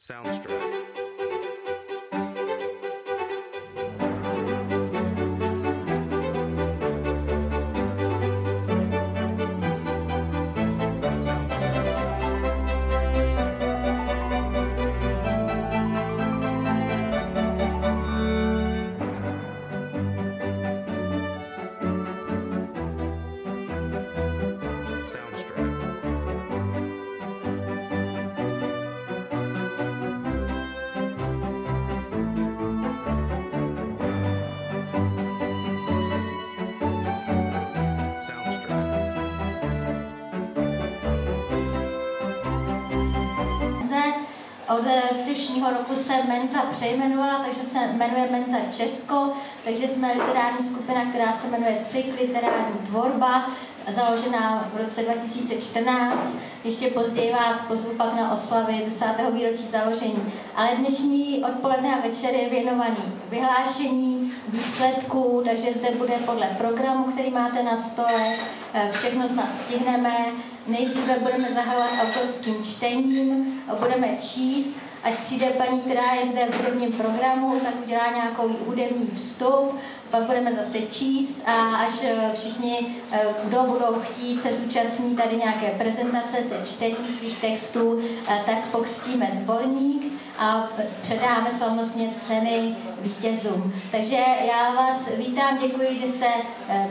Soundstripe. Od letošního roku se Menza přejmenovala, takže se jmenuje Menza Česko, takže jsme literární skupina, která se jmenuje SIK, literární tvorba, založená v roce 2014. Ještě později vás pozvu pak na oslavy 10. výročí založení. Ale dnešní odpoledne a večer je věnovaný vyhlášení výsledků, takže zde bude podle programu, který máte na stole. Všechno snad stihneme. Nejdříve budeme zahajovat autorským čtením, budeme číst, až přijde paní, která je zde v hudebním programu, tak udělá nějakou hudební vstup, pak budeme zase číst a až všichni, kdo budou chtít, se zúčastní tady nějaké prezentace se čtením svých textů, tak pokřtíme sborník a předáme slavnostně ceny vítězům. Takže já vás vítám, děkuji, že jste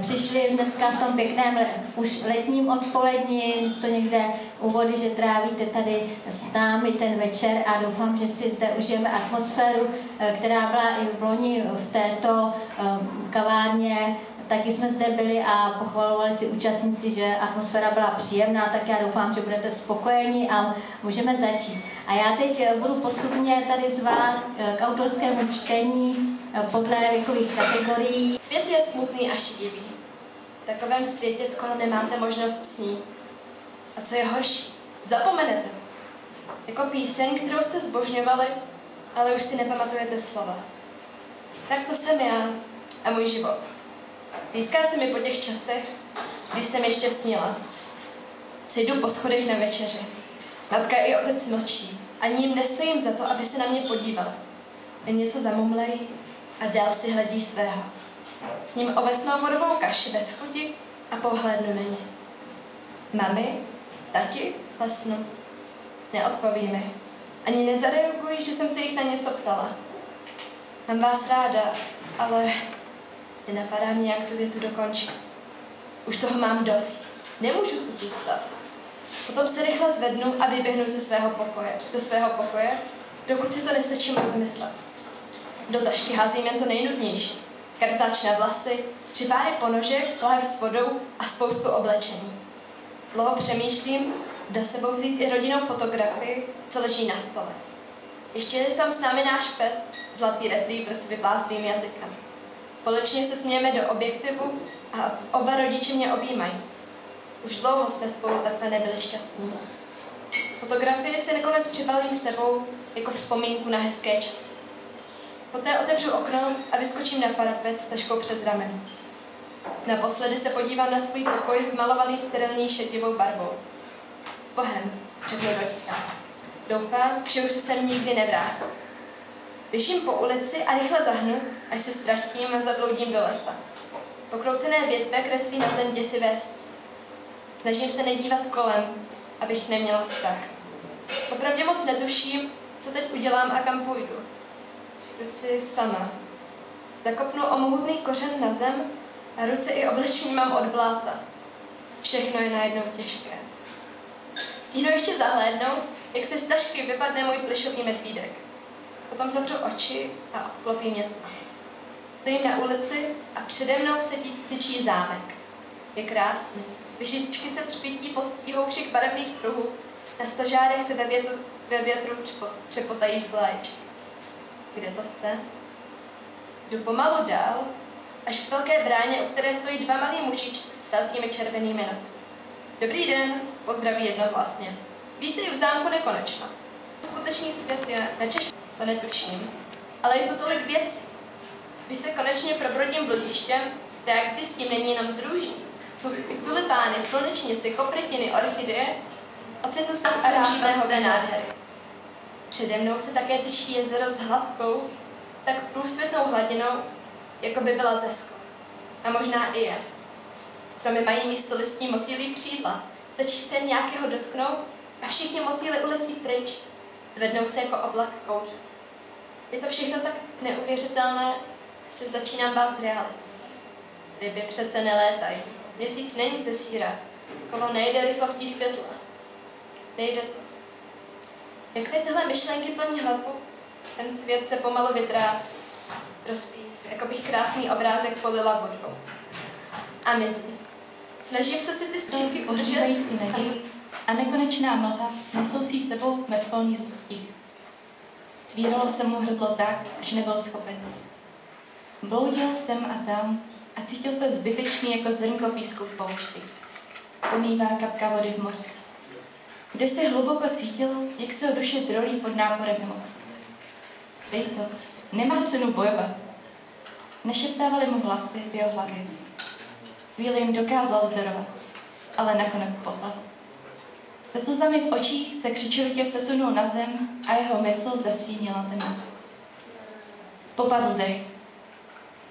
přišli dneska v tom pěkném už letním odpoledni, místo někde u vody, že trávíte tady s námi ten večer a doufám, že si zde užijeme atmosféru, která byla i v loni v této kavárně. Taky jsme zde byli a pochvalovali si účastníci, že atmosféra byla příjemná, tak já doufám, že budete spokojeni a můžeme začít. A já teď budu postupně tady zvát k autorskému čtení podle věkových kategorií. Svět je smutný a šedivý. V takovém světě skoro nemáte možnost snít. A co je horší, zapomenete. Jako píseň, kterou jste zbožňovali, ale už si nepamatujete slova. Tak to jsem já a můj život. Týská se mi po těch časech, když jsem ještě snila. Sejdu po schodech na večeři. Matka i otec mlčí. Ani jim nestojím za to, aby se na mě podívali. Jen něco zamumlejí a dál si hledí svého. S ním ovesnou vodovou kaši bez chuti a pohlédnu na ně. Mami, tati, lesnu. Neodpoví mi. Ani nezareagují, že jsem se jich na něco ptala. Mám vás ráda, ale nenapadá mě, jak tu větu dokončit. Už toho mám dost. Nemůžu tu zůstat. Potom se rychle zvednu a vyběhnu do svého pokoje, dokud si to nestačím rozmyslet. Do tašky házím jen to nejnutnější. Kartáč na vlasy, 3 páry ponožek, lahev s vodou a spoustu oblečení. Dlouho přemýšlím, zda sebou vzít i rodinnou fotografii, co leží na stole. Ještě je tam s námi náš pes, zlatý retriever s vyplázlým jazykem. Společně se smějeme do objektivu a oba rodiče mě objímají. Už dlouho jsme spolu takhle nebyli šťastní. Fotografii si nakonec přibalím sebou jako vzpomínku na hezké časy. Poté otevřu okno a vyskočím na parapet s taškou přes rameno. Naposledy se podívám na svůj pokoj vmalovaný sterilní šedivou barvou. S Bohem, řeknu rodička. Doufám, že už se sem nikdy nevrátí. Běžím po ulici a rychle zahnu, až se ztratím a zabloudím do lesa. Pokroucené větve kreslí na zem děsivé stíny. Snažím se nedívat kolem, abych neměla strach. Popravdě moc netuším, co teď udělám a kam půjdu. Přijdu si sama. Zakopnu o mohutný kořen na zem a ruce i oblečení mám od bláta. Všechno je najednou těžké. Stihnu ještě zahlédnout, jak se z tašky vypadne můj plišový medvídek. Potom zavřu oči a obklopí mě tma. Stojím na ulici a přede mnou se tyčí zámek. Je krásný. Vyšičky se třpití po stíhou všech barevných pruhů. Na stožárech se ve větru třepotají vlaječky. Kde to se? Jdu pomalu dál, až k velké bráně, u které stojí 2 malí mužičci s velkými červenými nosy. Dobrý den, pozdraví jednohlasně. Vítej v zámku nekonečno. Skutečný svět je nečešný, to netuším. Ale je tu tolik věcí. Když se konečně probrodím bludištěm, tak zjistím, není jenom z růží. Jsou i tulipány, slunečnice, koprytiny, orchideje, ocitnu sám a růží té nádhery. Přede mnou se také tyčí jezero s hladkou, tak průsvětnou hladinou, jako by byla ze skla. A možná i je. Stromy mají místo listní motýlí křídla. Stačí se nějakého dotknout a všichni motýly uletí pryč. Zvednou se jako oblak kouře. Je to všechno tak neuvěřitelné, že se začínám bát reality. Ryby přece nelétají. Měsíc není ze síra. Kolo nejde rychlostí světla. Nejde to. Jak mi tyhle myšlenky plní hlavu, ten svět se pomalu vytrácí. Rozpíjí se, jako bych krásný obrázek polila vodou. A mizí. Snažím se si ty střípky udržet a nekonečná mlha nesou si sebou mrtvolný zvuk. Svíralo se mu hrdlo tak, že nebyl schopen. Bloudil sem a tam a cítil se zbytečný jako zrnko písku v poušti. Pomývá kapka vody v moři. Kde se hluboko cítil, jak se ho duše drolí pod náporem emocí. Dej to, nemá cenu bojovat. Nešeptávaly mu hlasy v jeho hlavě. Chvíli jim dokázal vzdorovat, ale nakonec podlehl. Se slzami v očích se křičovitě sesunul na zem a jeho mysl zasínila tma. Popadl dech.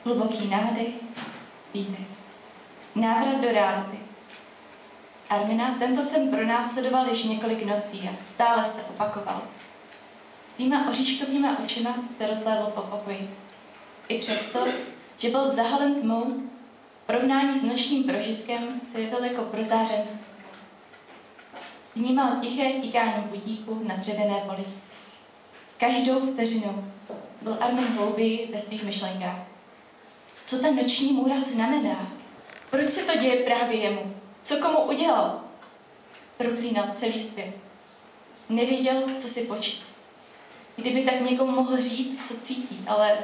Hluboký nádech, výdech. Návrat do reality. Armina tento sen pronásledoval již několik nocí a stále se opakoval. Svýma oříškovýma očima se rozhlédl po pokoji. I přesto, že byl zahalen tmou, v porovnání s nočním prožitkem se jevil jako prozářen slunce. Vnímal tiché tíkání budíku na dřevěné poličce. Každou vteřinou byl Armin hlouběji ve svých myšlenkách. Co ta noční můra znamená? Proč se to děje právě jemu? Co komu udělal? Proklínal celý svět. Nevěděl, co si počít. Kdyby tak někomu mohl říct, co cítí, ale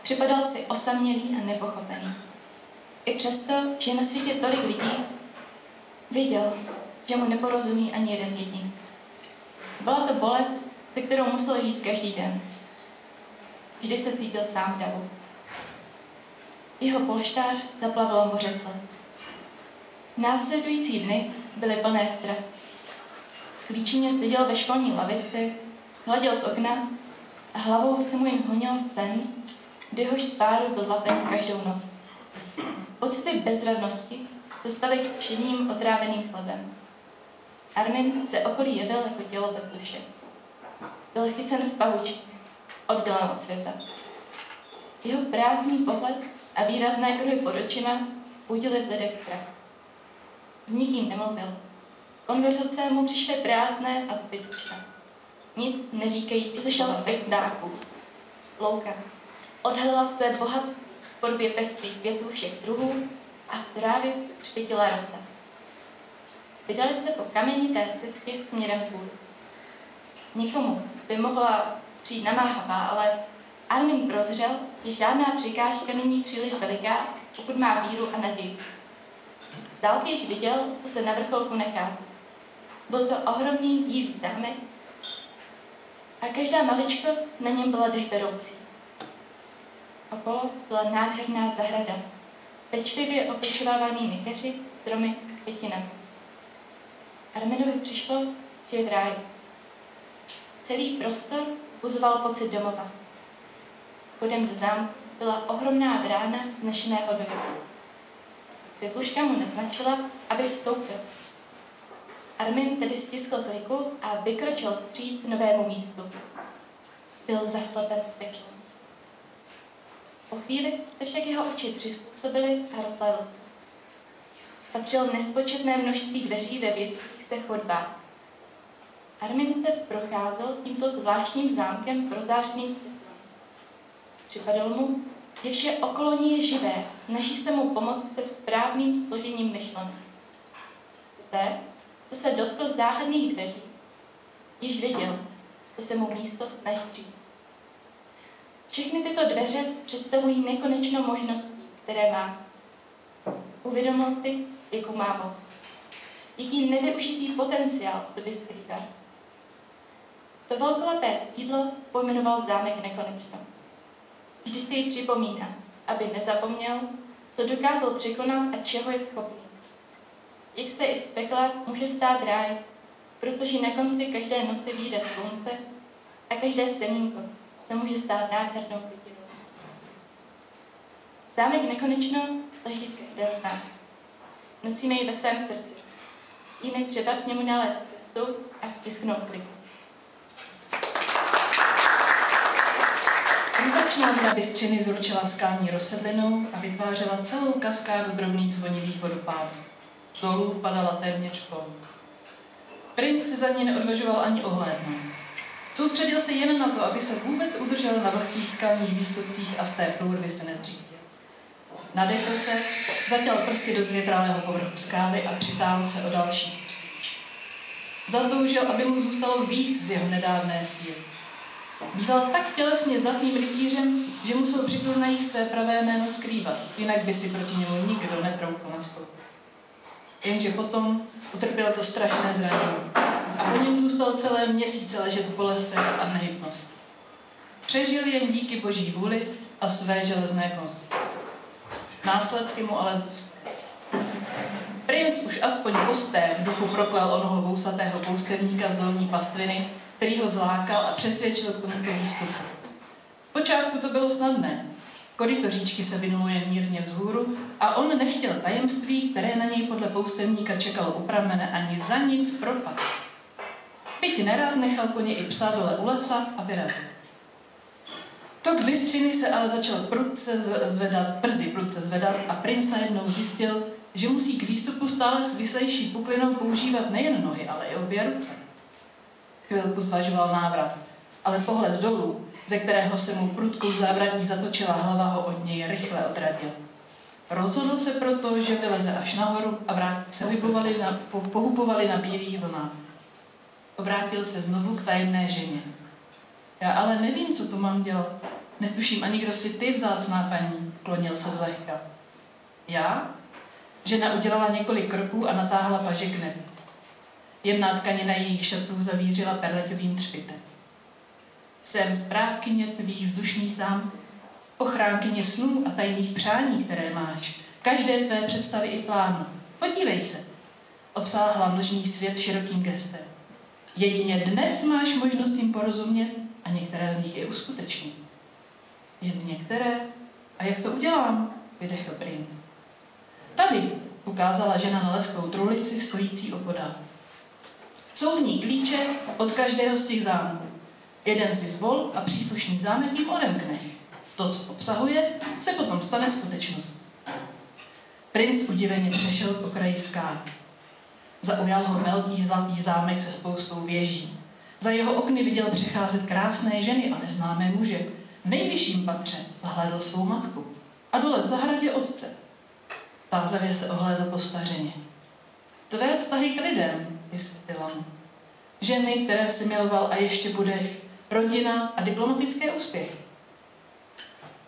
připadal si osamělý a nepochopený. I přesto, že je na světě tolik lidí, věděl, že mu neporozumí ani jeden jediný. Byla to bolest, se kterou musel žít každý den. Vždy se cítil sám v davu. Jeho polštář zaplavilo moře slez. Následující dny byly plné stres. Sklíčeně seděl ve školní lavici, hleděl z okna a hlavou se mu jen honil sen, kdy jehož spáru byl lapen každou noc. Pocity bezradnosti se staly všedním otráveným chlebem. Armin se okolí jevil jako tělo bez duše. Byl chycen v pahuči, oddělen od světa. Jeho prázdný pohled a výrazné kruhy pod očima budily v lidech strach. S nikým nemluvil. Konverzace mu přišly prázdné a zbytečné. Nic neříkající. Slyšel zpěv ptáků. Louka odhalila své bohatství v podobě pestrých květů všech druhů a v trávě se třpětila rosa. Vydali se po kamenité cestě směrem vzhůru. Někomu by mohla přijít namáhavá, ale Armin prozřel, že žádná překážka není příliš veliká, pokud má víru a naději. Z dálky již viděl, co se na vrcholku nachází. Byl to ohromný bílý zámek a každá maličkost na něm byla dechberoucí. Okolo byla nádherná zahrada s pečlivě opečovávanými keři, stromy a květinami. Arminovi přišlo, že je v ráji. Celý prostor vzbuzoval pocit domova. Vchodem do zámku byla ohromná brána z nešeného domu. Světluška mu naznačila, aby vstoupil. Armin tedy stiskl kliku a vykročil vstříc novému místu. Byl zaslepen světlem. Po chvíli se však jeho oči přizpůsobily a rozhlédl se. Spatřil nespočetné množství dveří ve větvích se chodbách. Armin se procházel tímto zvláštním zámkem prozářeným světlem. Připadalo mu, že vše okolo ní je živé a snaží se mu pomoci se správným složením myšlenek. Poté, co se dotkl záhadných dveří, již věděl, co se mu místo snaží říct. Všechny tyto dveře představují nekonečnou možností, které má. Uvědomil si, jakou má moc. Jaký nevyužitý potenciál v sobě skrývá. To velkolepé sídlo pojmenoval zámek Nekonečno. Vždy si ji připomíná, aby nezapomněl, co dokázal překonat a čeho je schopný. Jak se i z pekla může stát ráj, protože na konci každé noci vyjde slunce a každé semínko se může stát nádhernou květinou. Zámek nekonečno leží v každém z nás. Nosíme ji ve svém srdci. Jinak třeba k němu nalézt cestu a stisknout kliku. Růzačná voda bystřiny zručila skální rozsedlinou a vytvářela celou kaskádu drobných zvonivých vodopádů. Z dolů padala téměř pol. Princ se za ní neodvažoval ani ohlédnout. Soustředil se jen na to, aby se vůbec udržel na vlhkých skalních výstupcích a z té průrvy se nezřídil. Nadechl se, zatěl prsty do zvětralého povrchu skály a přitáhl se o další kus. Zatoužil, aby mu zůstalo víc z jeho nedávné síly. Býval tak tělesně zdatným rytířem, že musel při turnajích své pravé jméno skrývat, jinak by si proti němu nikdo netroufl nastoupit. Jenže potom utrpěl to strašné zranění a po něm zůstal celé měsíce ležet v bolestech a v nehybnosti. Přežil jen díky boží vůli a své železné konstituci. Následky mu ale zůstaly. Princ už aspoň posté v duchu proklel onoho vousatého poustevníka z dolní pastviny, který ho zlákal a přesvědčil k tomuto výstupu. Zpočátku to bylo snadné. Koryto říčky se vynulo jen mírně vzhůru a on nechtěl tajemství, které na něj podle poustevníka čekalo u pramene, ani za nic propad. Byť nerad nechal koně i psa dole u lesa a vyrazil. Tok bystřiny se ale začal brzy prudce zvedat a princ najednou zjistil, že musí k výstupu stále s vyslejší puklinou používat nejen nohy, ale i obě ruce. Chvilku zvažoval návrat, ale pohled dolů, ze kterého se mu prudkou závratní zatočila hlava, ho od něj rychle odradil. Rozhodl se proto, že vyleze až nahoru a vrátit se pohupovali na bílých vlnách. Obrátil se znovu k tajemné ženě. Já ale nevím, co tu mám dělat. Netuším ani, kdo si ty, vzácná paní, klonil se zlehka. Já? Žena udělala několik kroků a natáhla paže k nebi. Jemná tkanina jejich šatů zavířila perleťovým třpitem. Jsem správkyně tvých vzdušných zámků, ochránkyně snů a tajných přání, které máš, každé tvé představy i plánu. Podívej se, obsáhla mlžný svět širokým gestem. Jedině dnes máš možnost jim porozumět a některé z nich i uskutečnit. Jen některé? A jak to udělám? Vydechl princ. Tady, ukázala žena na lesklou trulici, stojící opodál. Jsou v ní klíče od každého z těch zámků. Jeden si zvol a příslušný zámek jim odemkneš. To, co obsahuje, se potom stane skutečností. Princ udiveně přešel k okraji skály. Zaujal ho velký zlatý zámek se spoustou věží. Za jeho okny viděl přecházet krásné ženy a neznámé muže. V nejvyšším patře zahlédl svou matku a dole v zahradě otce. Tázavě se ohlédl po stařeně. Tvé vztahy k lidem, vysvětlila mu. Ženy, které si miloval a ještě budeš, rodina a diplomatické úspěchy.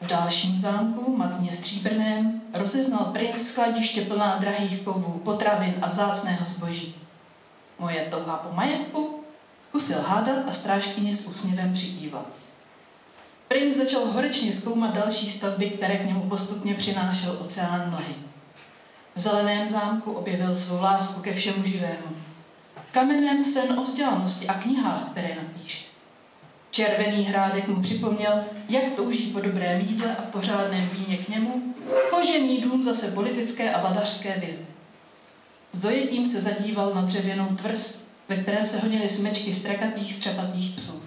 V dalším zámku, matně stříbrném, rozeznal princ skladiště plná drahých kovů, potravin a vzácného zboží. Moje touha po majetku? Zkusil hádat a strážkyně s úsměvem přikývla. Princ začal horečně zkoumat další stavby, které k němu postupně přinášel oceán mlhy. V zeleném zámku objevil svou lásku ke všemu živému. V kamenném sen o vzdělanosti a knihách, které napíše. Červený hrádek mu připomněl, jak touží po dobrém jídle a pořádném víně k němu, kožený dům zase politické a vladařské vize. S dojetím se zadíval na dřevěnou tvrz, ve které se honily smečky strakatých střepatých psů.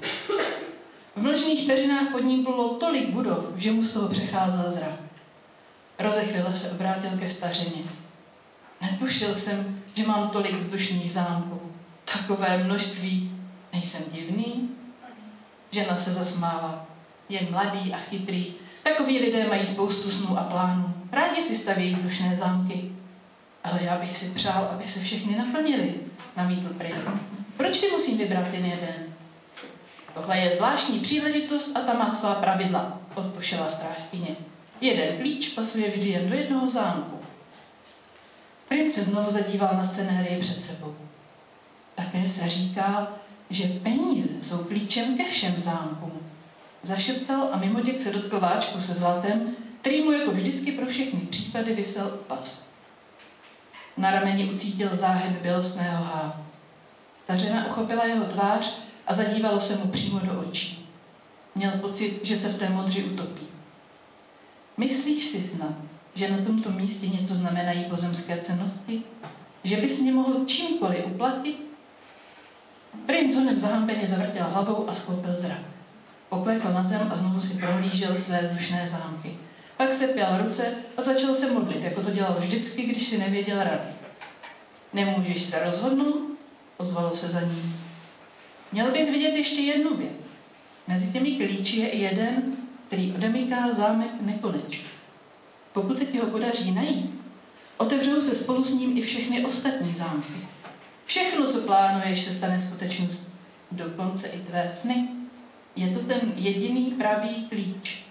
V mlžných peřinách pod ním plulo tolik budov, že mu z toho přecházel zrak. Rozechvěle se obrátil ke stařeně. Netušil jsem, že mám tolik vzdušných zámků. Takové množství. Nejsem divný? Žena se zasmála. Je mladý a chytrý. Takoví lidé mají spoustu snů a plánů. Rádi si stavějí vzdušné zámky. Ale já bych si přál, aby se všechny naplnily, namítl princ. Proč si musím vybrat jen jeden? Tohle je zvláštní příležitost a ta má svá pravidla, odpušila strážkyně. Jeden klíč pasuje vždy jen do jednoho zámku. Princ se znovu zadíval na scenérii před sebou. Také se říká, že peníze jsou klíčem ke všem zámkům. Zašeptal a mimoděk se dotkl váčku se zlatem, který mu jako vždycky pro všechny případy visel u pasu. Na rameni ucítil záhyb bělostného hávu. Stařena uchopila jeho tvář a a zadívalo se mu přímo do očí. Měl pocit, že se v té modři utopí. Myslíš si snad, že na tomto místě něco znamenají pozemské cennosti? Že bys mě mohl čímkoliv uplatit? Princ honem zahambeně zavrtěl hlavou a sklopil zrak. Poklekl na zem a znovu si prohlížel své vzdušné zámky. Pak se pěl ruce a začal se modlit, jako to dělal vždycky, když si nevěděl rady. Nemůžeš se rozhodnout? Ozvalo se za ním. Měl bys vidět ještě jednu věc. Mezi těmi klíči je i jeden, který odemyká zámek nekonečně. Pokud se ti ho podaří najít, otevřou se spolu s ním i všechny ostatní zámky. Všechno, co plánuješ, se stane skutečností. Dokonce i tvé sny. Je to ten jediný pravý klíč.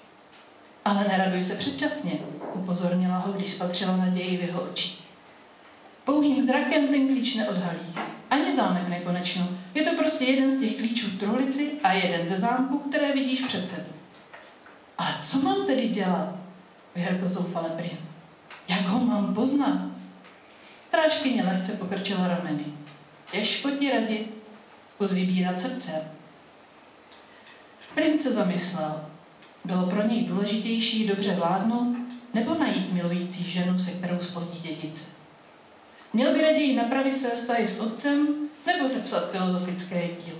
Ale neraduj se předčasně, upozornila ho, když spatřila naději v jeho očích. Pouhým zrakem ten klíč neodhalí. Ani zámek nekonečno. Je to prostě jeden z těch klíčů v truhlici a jeden ze zámků, které vidíš před sebou. Ale co mám tedy dělat? Vyhrkl zoufale princ. Jak ho mám poznat? Strážkyně lehce pokrčila rameny. Těžko ti radit, zkus vybírat srdcem. Princ se zamyslel. Bylo pro něj důležitější dobře vládnout nebo najít milující ženu, se kterou splodí dědice. Měl by raději napravit své vztahy s otcem nebo sepsat filozofické dílo.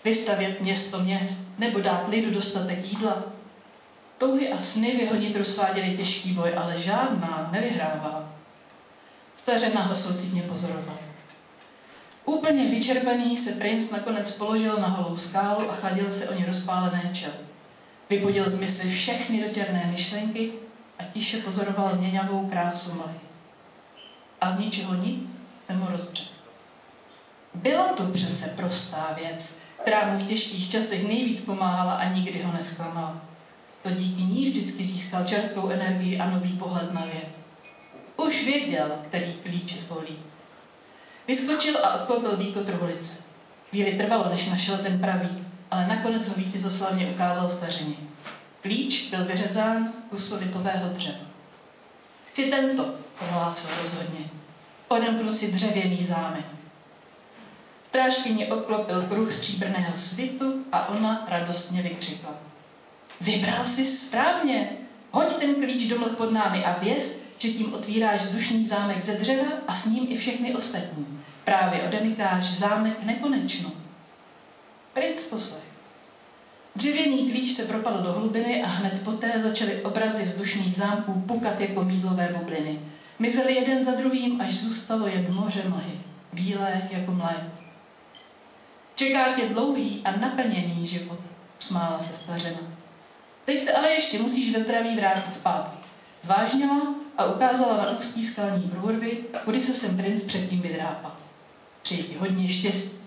Vystavět město nebo dát lidu dostatek jídla. Touhy a sny v jeho nitru sváděly těžký boj, ale žádná nevyhrávala. Stařena ho soucitně pozorovala. Úplně vyčerpaný se princ nakonec položil na holou skálu a chladil se o ní rozpálené čelo. Vypudil z mysli všechny dotěrné myšlenky a tiše pozoroval měňavou krásu mlhy. A z ničeho nic se mu rozbřeskl. Byla to přece prostá věc, která mu v těžkých časech nejvíc pomáhala a nikdy ho nesklamala. To díky ní vždycky získal čerstvou energii a nový pohled na věc. Už věděl, který klíč zvolí. Vyskočil a odklopil výkot truhlice. Chvíli trvalo, než našel ten pravý, ale nakonec ho vítězoslavně ukázal stařeně. Klíč byl vyřezán z kusu lipového dřeva. Chci tento, prohlásil rozhodně. Odemknu si dřevěný zámek. Strážkyni obklopil kruh stříbrného svitu a ona radostně vykřikla. Vybral jsi správně. Hoď ten klíč do mlh pod námi a věz, že tím otvíráš vzdušný zámek ze dřeva a s ním i všechny ostatní. Právě odemykáš zámek nekonečno. Princ poslech. Dřevěný klíč se propadl do hlubiny a hned poté začaly obrazy vzdušných zámků pukat jako mýdlové bubliny. Mizely jeden za druhým, až zůstalo jen moře mlhy, bílé jako mléko. Čeká tě dlouhý a naplněný život, usmála se stařena. Teď se ale ještě musíš ve zdraví vrátit zpátky. Zvážnila a ukázala na ústí skalní průrvy, kudy se sem princ předtím vydrápal. Přeji ti hodně štěstí.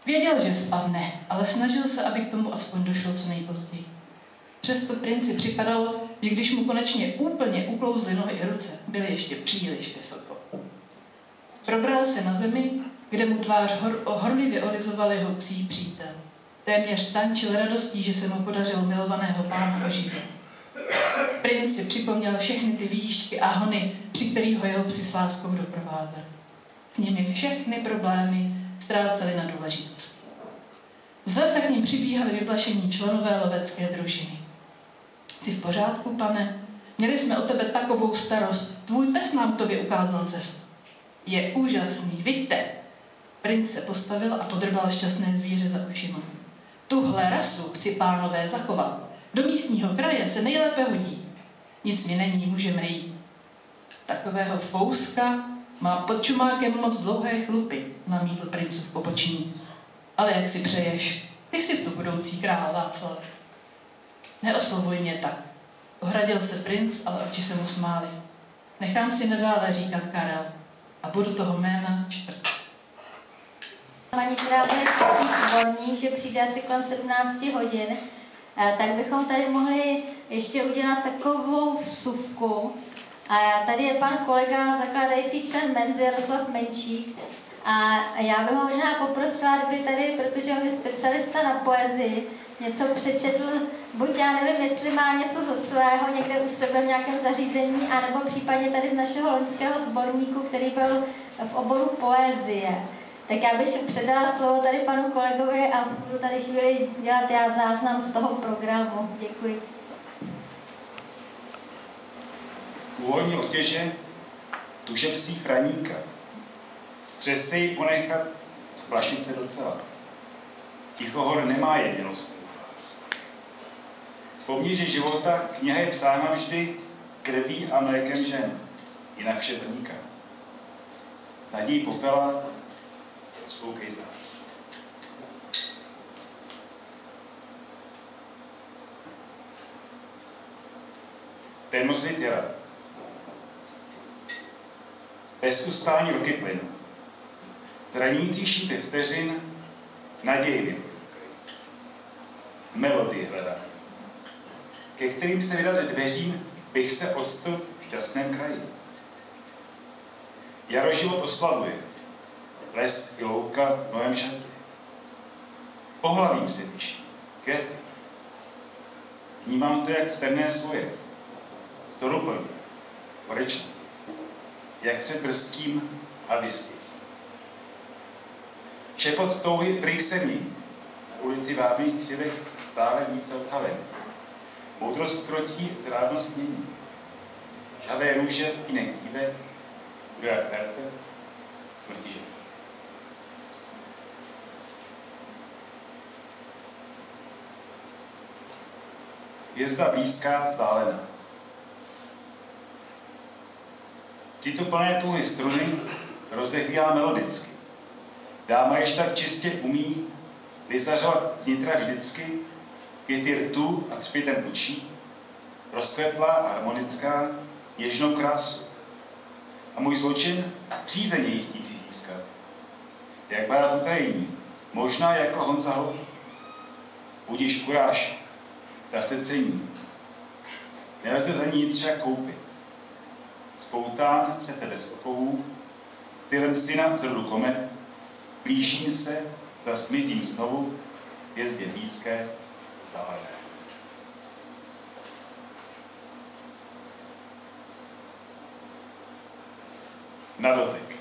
Věděl, že spadne, ale snažil se, aby k tomu aspoň došlo co nejpozději. Přesto princi připadalo, že když mu konečně úplně uklouzly nohy i ruce, byly ještě příliš vysoko. Probral se na zemi, kde mu tvář horlivě olizoval jeho psí přítel. Téměř tančil radostí, že se mu podařilo milovaného pána oživit. Princ si připomněl všechny ty výšky a hony, při kterých ho jeho psi s láskou doprovázeli. S nimi všechny problémy ztrácely na důležitosti. Z lesa k ním přibíhali vyplašení členové lovecké družiny. Jsi v pořádku, pane? Měli jsme o tebe takovou starost. Tvůj pes nám k tobě ukázal cestu. Je úžasný, vidíte? Princ se postavil a podrbal šťastné zvíře za ušima. Tuhle rasu chci, pánové, zachovat. Do místního kraje se nejlépe hodí. Nic mi není, můžeme jít. Takového fouska má pod čumákem moc dlouhé chlupy, namítl princův pobočník. Ale jak si přeješ, ty jsi tu budoucí král, Václav. Neoslovuj mě tak. Ohradil se princ, ale oči se mu smály. Nechám si nadále říkat Karel a budu toho jména čtvrt. Paní, která bude čistit volník, že přijde asi kolem 17 hodin, tak bychom tady mohli ještě udělat takovou vsuvku. A tady je pan kolega, zakládající člen Menzy Jaroslav Menčík. A já bych ho možná poprosila, kdyby tady, protože on je specialista na poezii, něco přečetl, buď já nevím, jestli má něco ze svého někde u sebe v nějakém zařízení, anebo případně tady z našeho loňského sborníku, který byl v oboru poezie. Tak já bych předala slovo tady panu kolegovi a budu tady chvíli dělat já záznam z toho programu. Děkuji. Uvolni otěže tužeb svých raníka. Střesej ji ponechat z plašice docela. Tichohor nemá jedinost. Pomníže života kniha je psána vždy krví a mlékem žen, jinak vše zaniká. Z nadějí popela rozpoukej zář. Temnosvět jara. Bez ustání roky plynu. Zranící šípy vteřin naději vyprokají. Melodii hledám, ke kterým se vydat dveřím bych se octl v šťastném kraji. Jaro život oslavuje, les i louka v novém šatě. Pohlavím se učí, květy. Vnímám to jak sterné svoje, storuplný, horečný, jak před brzkým a vysky. Šepot touhy pryč se mění, na ulici vábných křivek stále více odhalen. Moudrost krotí zrádnost mění. Žhavé růže v pínech dívek, druhá karta, smrti žen. Hvězda blízká, vzdálená. Citoplné tuhy struny rozechvíjá melodicky. Dáma jež tak čistě umí vyzařovat znitra vždycky, květy rtu a třpitem učí, rozkvetlá harmonická, něžnou krásu. A můj zločin přízeň jejich chtící získat. Jak báv utajení, možná jako Honza Hol. Budíš kuráž, ta se cení. Nelze za nic však koupit. Spoután přece bez okovů, stylem syna z rodu komet, blížím se, zasmizím znovu, hvězdě blízké, vzdálené. Na dotek.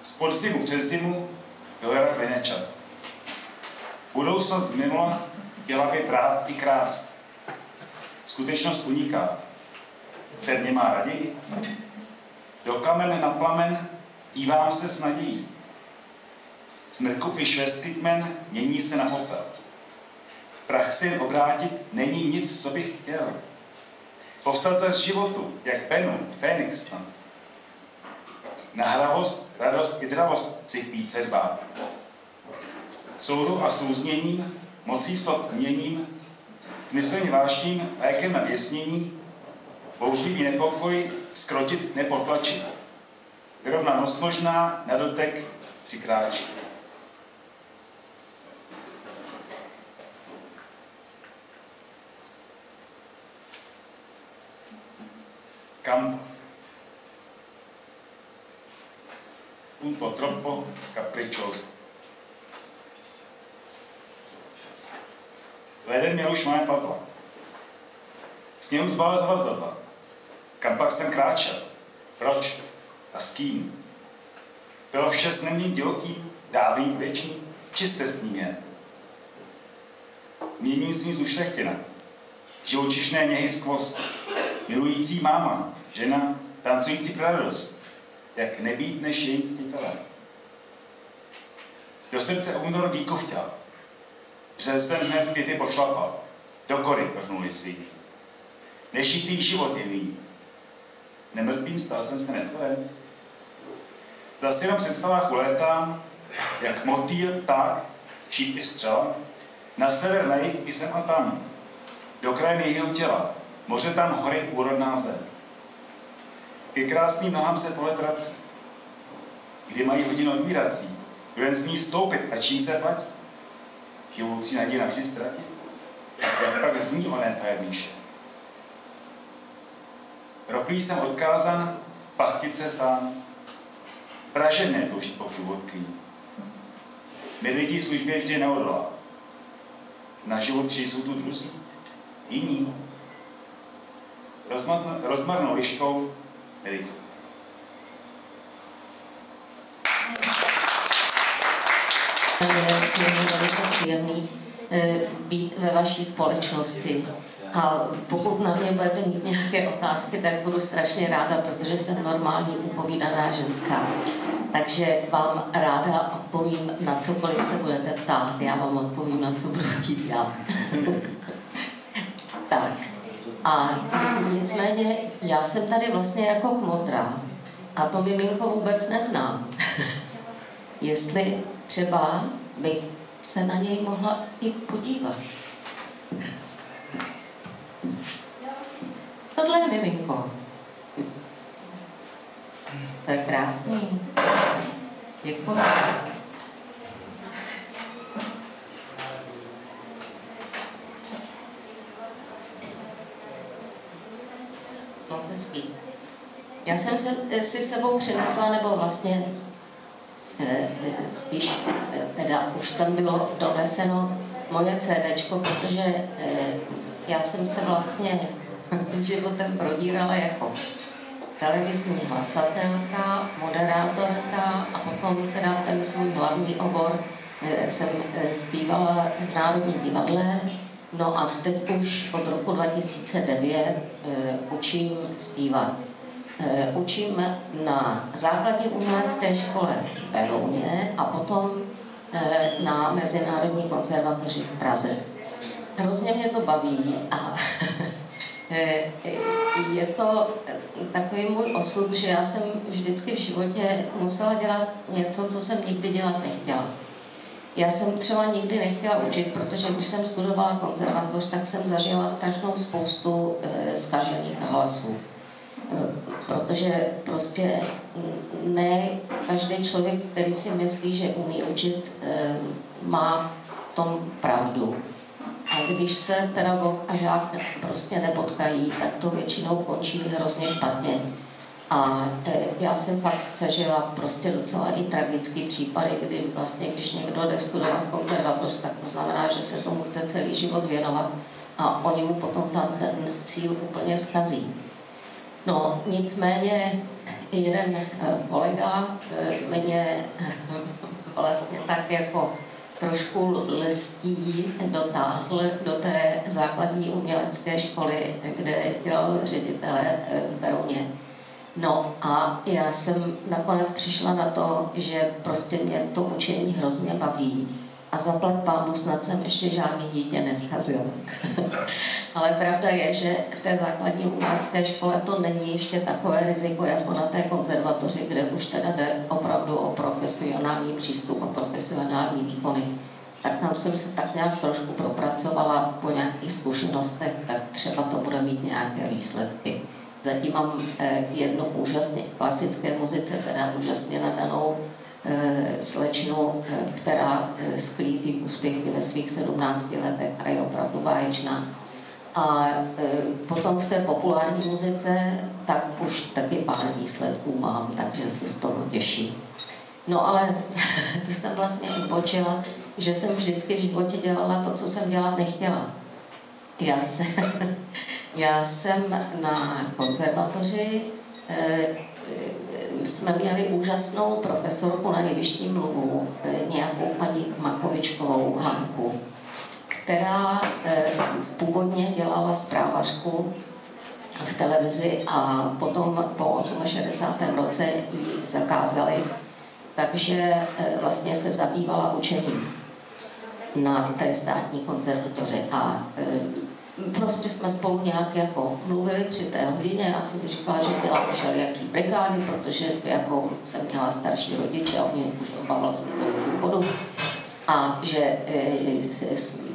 Z podzimu přes zimu do jara plyne čas. Budoucnost z minula chtěla by brát i krás. Skutečnost uniká. Sedmě má raději. Do kamen na plamen dívám se s nadějí. Smrku i švestky kmen mění se na popel. Prach si jen obrátit není nic, co bych chtěl. Povstat z životu, jak Benu, Fénix snad. Na hravost, radost i dravost si více dbát. Soudu a souzněním, mocí slov uměním, smyslně vášním lékem na věsnění, bouřlivý nepokoj skrotit, nepotlačit. Vyrovnanost možná na dotek přikráčí. Campo. Un po' troppo capriccioso. Leden měl už moje padla. Sněhu zbala zavazadla. Kam pak jsem kráčel? Proč? A s kým? Bylo vše s nemým divokým, dávným, věčným, čisté s ním jen. Měním svým z ušlechtina. Živočišné něhy skvost. Milující máma, žena, tancující pro radost. Jak nebýt než jejím ctitelem. Do srdce únor díku vtěl. Březen hned květy pošlapal. Do kory vrhnuli svý. Nešitý život je mý. Nemrtvým stal jsem se netvorem. Zas jenom v představách ulétám, jak motýl, pták, šíp i střela, na sever, na jih i sem a tam, do kraje jejího těla, moře tam, hory, úrodná zem. Ke krásným nohám se pohled vrací. Kdy mají hodinu odvírací, kdo jen smí vstoupit a čím se platí? Živoucí naději navždy ztratit? Jak pak zní onen tajemníše? Roplý jsem odkázan, pachtit se sám. pražené toužit po průvodkyni. Medvědí službě vždy neodolá. Na život vždy jsou tu druzí, jiní. Rozmarnou liškou nevidí. Je velice příjemný být ve vaší společnosti. A pokud na mě budete mít nějaké otázky, tak budu strašně ráda, protože jsem normální upovídaná ženská. Takže vám ráda odpovím na cokoliv se budete ptát. Já vám odpovím, na co budu chtít já. Tak. A nicméně já jsem tady vlastně jako kmotra a to miminko vůbec neznám. Jestli třeba bych se na něj mohla i podívat. Tohle je miminko. To je krásný. Děkuji. Moc hezký. Já jsem si sebou přinesla, nebo vlastně spíš teda už jsem bylo doneseno moje CDčko, protože já jsem se vlastně životem prodírala jako televizní hlasatelka, moderátorka a potom teda ten svůj hlavní obor jsem zpívala v Národním divadle. No a teď už od roku 2009 učím zpívat. Učím na základní umělecké škole v Berouně a potom na Mezinárodní konzervatoři v Praze. Hrozně mě to baví a je to takový můj osud, že já jsem vždycky v životě musela dělat něco, co jsem nikdy dělat nechtěla. Já jsem třeba nikdy nechtěla učit, protože když jsem studovala konzervatoř, tak jsem zažila strašnou spoustu zkažených hlasů. Protože prostě ne každý člověk, který si myslí, že umí učit, má v tom pravdu. A když se pedagog a žák prostě nepotkají, tak to většinou končí hrozně špatně. A já jsem fakt zažila prostě docela i tragický případy, kdy vlastně, když někdo jde studovat konzervatoř, tak to znamená, že se tomu chce celý život věnovat a oni mu potom tam ten cíl úplně zkazí. No, nicméně jeden kolega mě vlastně tak jako trošku lstí dotáhl do té základní umělecké školy, kde dělal ředitele v Berouně. No a já jsem nakonec přišla na to, že prostě mě to učení hrozně baví. A zaplať pámu, snad jsem ještě žádný dítě neskazil. Ale pravda je, že v té základní umělecké škole to není ještě takové riziko jako na té konzervatoři, kde už teda jde opravdu o profesionální přístup a profesionální výkony. Tak tam jsem se tak nějak trošku propracovala po nějakých zkušenostech, tak třeba to bude mít nějaké výsledky. Zatím mám jednu úžasně v klasické muzice, teda úžasně nadanou slečnu, která sklízí úspěchy ve svých 17 letech a je opravdu báječná. A potom v té populární muzice tak už taky pár výsledků mám, takže se z toho těším. No ale to jsem vlastně odbočila, že jsem vždycky v životě dělala to, co jsem dělat nechtěla. Já jsem na konzervatoři jsme měli úžasnou profesorku na jevištní mluvu, nějakou paní Makovičkovou Hanku, která původně dělala zprávařku v televizi a potom po 68. roce ji zakázali, takže vlastně se zabývala učením na té státní konzervatoři a prostě jsme spolu nějak jako mluvili při té hodině. Já jsem říkala, že dělám všelijaký brigády, protože jako jsem měla starší rodiče a oni už oba vlastně byli v důchodu. A že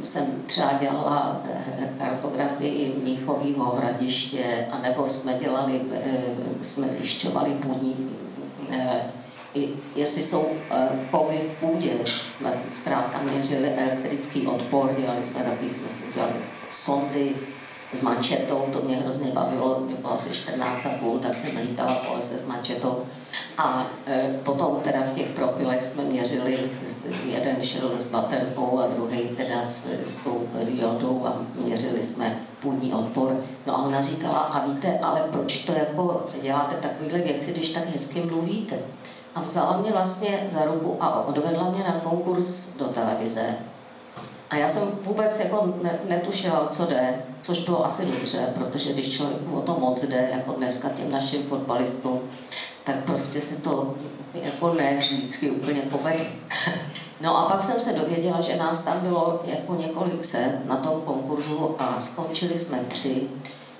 jsem třeba dělala kartografii Mnichovýho Hradiště, anebo jsme zjišťovali půdní, jestli jsou kovy v půdě. Jsme zkrátka měřili elektrický odpor, dělali jsme taky, jsme si dělali sondy s mančetou, to mě hrozně bavilo, mě bylo asi 14,5, tak jsem lítala po lese s mančetou. A potom teda v těch profilech jsme měřili, jeden šel s baterkou a druhý teda s tou diodou a měřili jsme půdní odpor. No a ona říkala, a víte, ale proč to jako děláte takovéhle věci, když tak hezky mluvíte? A vzala mě vlastně za ruku a odvedla mě na konkurs do televize. A já jsem vůbec jako netušila, co jde, což bylo asi dobře, protože když člověku o to moc jde, jako dneska těm našim fotbalistům, tak prostě se to jako ne vždycky úplně povede. No a pak jsem se dověděla, že nás tam bylo jako několik set na tom konkurzu a skončili jsme 3.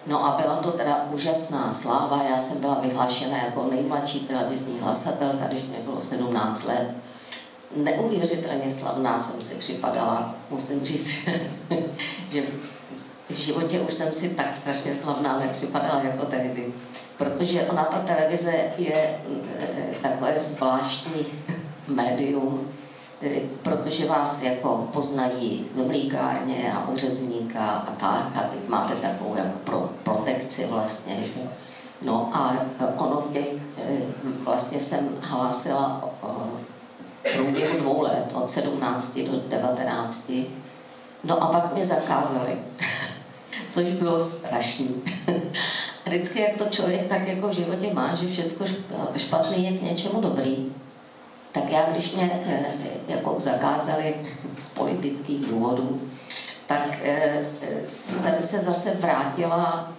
No a byla to teda úžasná sláva, já jsem byla vyhlášena jako nejmladší televizní hlasatelka, když mě bylo 17 let. Neuvěřitelně slavná jsem si připadala, musím říct, že v životě už jsem si tak strašně slavná nepřipadala jako tehdy. Protože ona, ta televize, je takové zvláštní médium, protože vás jako poznají v mlýkárně a u řezníka a tak, a teď máte takovou jako protekci vlastně, že? No a ono v těch, vlastně jsem hlásila v průběhu 2 let, od 17 do 19. No a pak mě zakázali, což bylo strašný. Vždycky, jak to člověk tak jako v životě má, že všechno špatný je k něčemu dobrý, tak já, když mě jako zakázali z politických důvodů, tak jsem se zase vrátila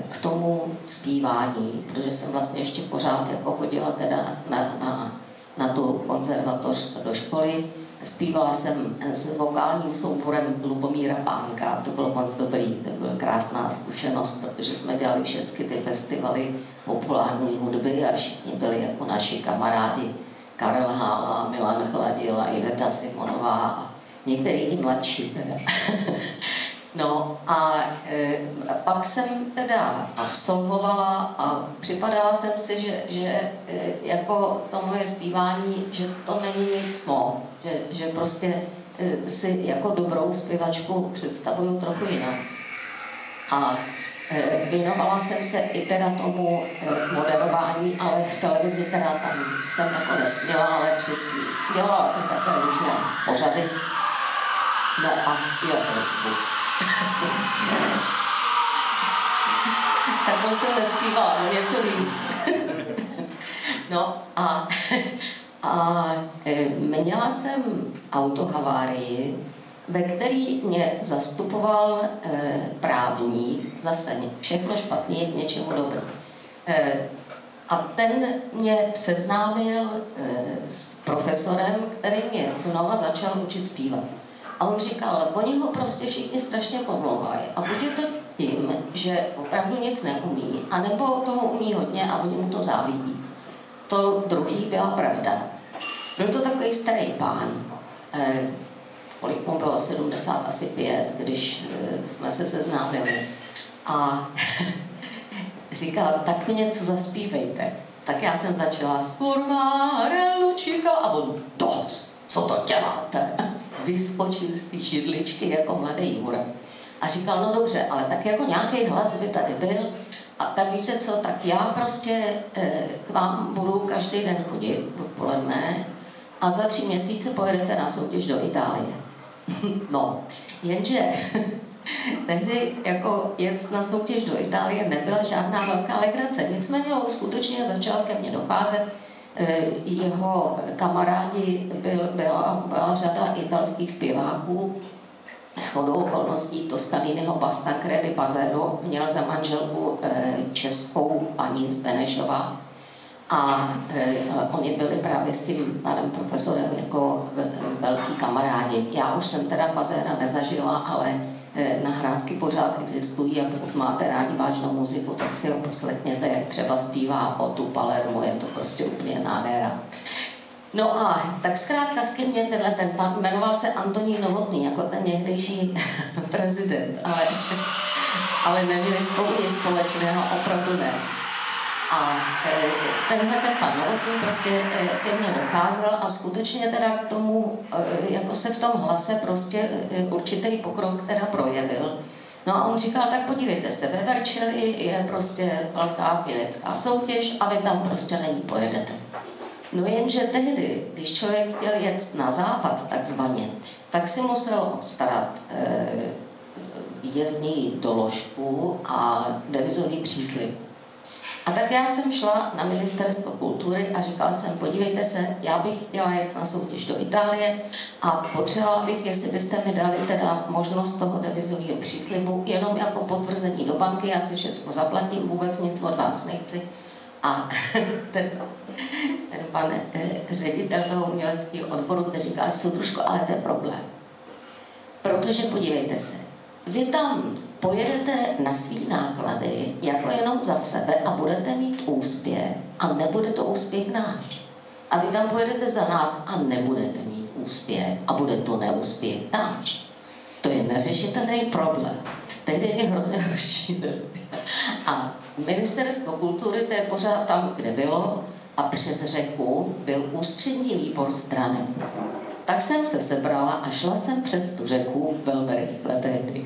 k tomu zpívání, protože jsem vlastně ještě pořád jako chodila teda na tu konzervatoř do školy. Zpívala jsem s vokálním souborem Lubomíra Pánka, to bylo moc dobrý, to byla krásná zkušenost, protože jsme dělali všechny ty festivaly populární hudby a všichni byli jako naši kamarádi. Karel Hála, Milan Hladil a Iveta Simonová a některý i mladší teda. No a pak jsem teda absolvovala a připadala jsem si, že jako to moje zpívání, že to není nic moc, že prostě si jako dobrou zpěvačku představuju trochu jinak. A věnovala jsem se i teda tomu moderování, ale v televizi teda tam jsem jako nesměla, ale předtím dělala jsem takové různé pořady. No a jo, to je zvuk. Takhle jsem nespívala, no něco líp. No a měla jsem autohavárii, ve který mě zastupoval právník, zase všechno špatný je k něčemu dobrý. A ten mě seznámil s profesorem, který mě znova začal učit zpívat. A on říkal, oni ho prostě všichni strašně pomlouvají. A buď je to tím, že opravdu nic neumí, anebo toho umí hodně a oni mu to závidí. To druhý byla pravda. Byl to takový starý pán, kolik mu bylo 75, když jsme se seznámili. A říkal, tak mi něco zaspívejte. Tak já jsem začala a on, dost, co to děláte? Vyskočil z té židličky jako mladý Jura. A říkal, no dobře, ale tak jako nějaký hlas by tady byl. A tak víte co, tak já prostě k vám budu každý den chodit odpoledne a za 3 měsíce pojedete na soutěž do Itálie. No, jenže tehdy jako jet na soutěž do Itálie nebyla žádná velká legrace. Nicméně on skutečně začal ke mně docházet. Jeho kamarádi byla řada italských zpěváků. Shodou okolností Toscaniniho Bastancre di Pasero měl za manželku českou paní z Benešova. A oni byli právě s tím panem profesorem jako velký kamarádi. Já už jsem teda Pazéra nezažila, ale nahrávky pořád existují a pokud máte rádi vážnou muziku, tak si ho poslechněte, jak třeba zpívá o tu Palermo, je to prostě úplně nádhera. No a tak zkrátka s kým mě tenhle ten pan, jmenoval se Antonín Novotný, jako ten někdejší prezident, ale neměli spolu nic společného, opravdu ne. A tenhle ten pan Novotný prostě ke mně docházel a skutečně teda k tomu, jako se v tom hlase prostě určitý pokrok teda projevil. No a on říkal, tak podívejte se, ve Verčeli je prostě velká pěvecká soutěž a vy tam prostě na ní pojedete. No jenže tehdy, když člověk chtěl jet na západ takzvaně, tak si musel obstarat výjezdní doložku a devizový příslib. A tak já jsem šla na Ministerstvo kultury a říkala jsem, podívejte se, já bych chtěla jet na soutěž do Itálie a potřebovala bych, jestli byste mi dali teda možnost toho devizového příslibu, jenom jako potvrzení do banky, já si všechno zaplatím, vůbec nic od vás nechci. A ten pan ředitel toho uměleckého odboru, který říkal, soudružko, ale to je problém. Protože podívejte se, vy tam pojedete na svý náklady jako jenom za sebe a budete mít úspěch a nebude to úspěch náš. A vy tam pojedete za nás a nebudete mít úspěch a bude to neúspěch náš. To je neřešitelný problém. Tehdy je hrozně rozšířený. A Ministerstvo kultury, to je pořád tam, kde bylo, a přes řeku byl ústřední výbor strany. Tak jsem se sebrala a šla jsem přes tu řeku velmi rychle tehdy.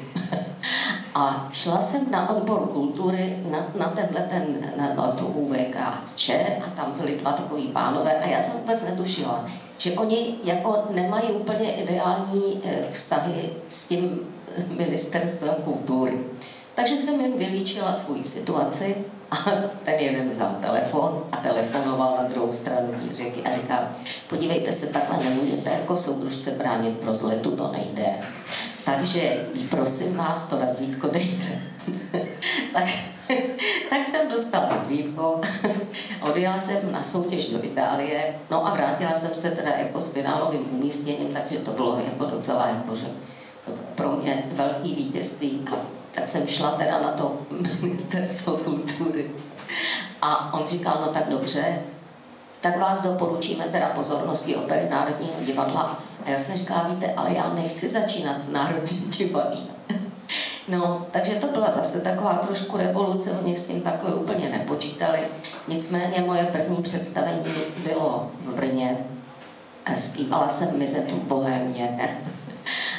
A šla jsem na odbor kultury, na tu UVKČ a tam byli dva takový pánové a já jsem vůbec netušila, že oni jako nemají úplně ideální vztahy s tím Ministerstvem kultury. Takže jsem jim vylíčila svou situaci a ten jeden vzal telefon a telefonoval na druhou stranu řeky a říkal, podívejte se, takhle nemůžete jako soudružce bránit pro zletu, to nejde. Takže prosím vás, to razítko dejte. tak jsem dostala razítko, odjela jsem na soutěž do Itálie, no a vrátila jsem se teda jako s finálovým umístěním, takže to bylo jako docela jakože pro mě velký vítězství. A tak jsem šla teda na to Ministerstvo kultury. A on říkal, no tak dobře, tak vás doporučíme teda pozornosti Opery Národního divadla. A já jsem říkala, víte, ale já nechci začínat v Národním divadle. No, takže to byla zase taková trošku revoluce, oni s tím takhle úplně nepočítali. Nicméně moje první představení bylo v Brně. Zpívala jsem Mizetu v Bohémě.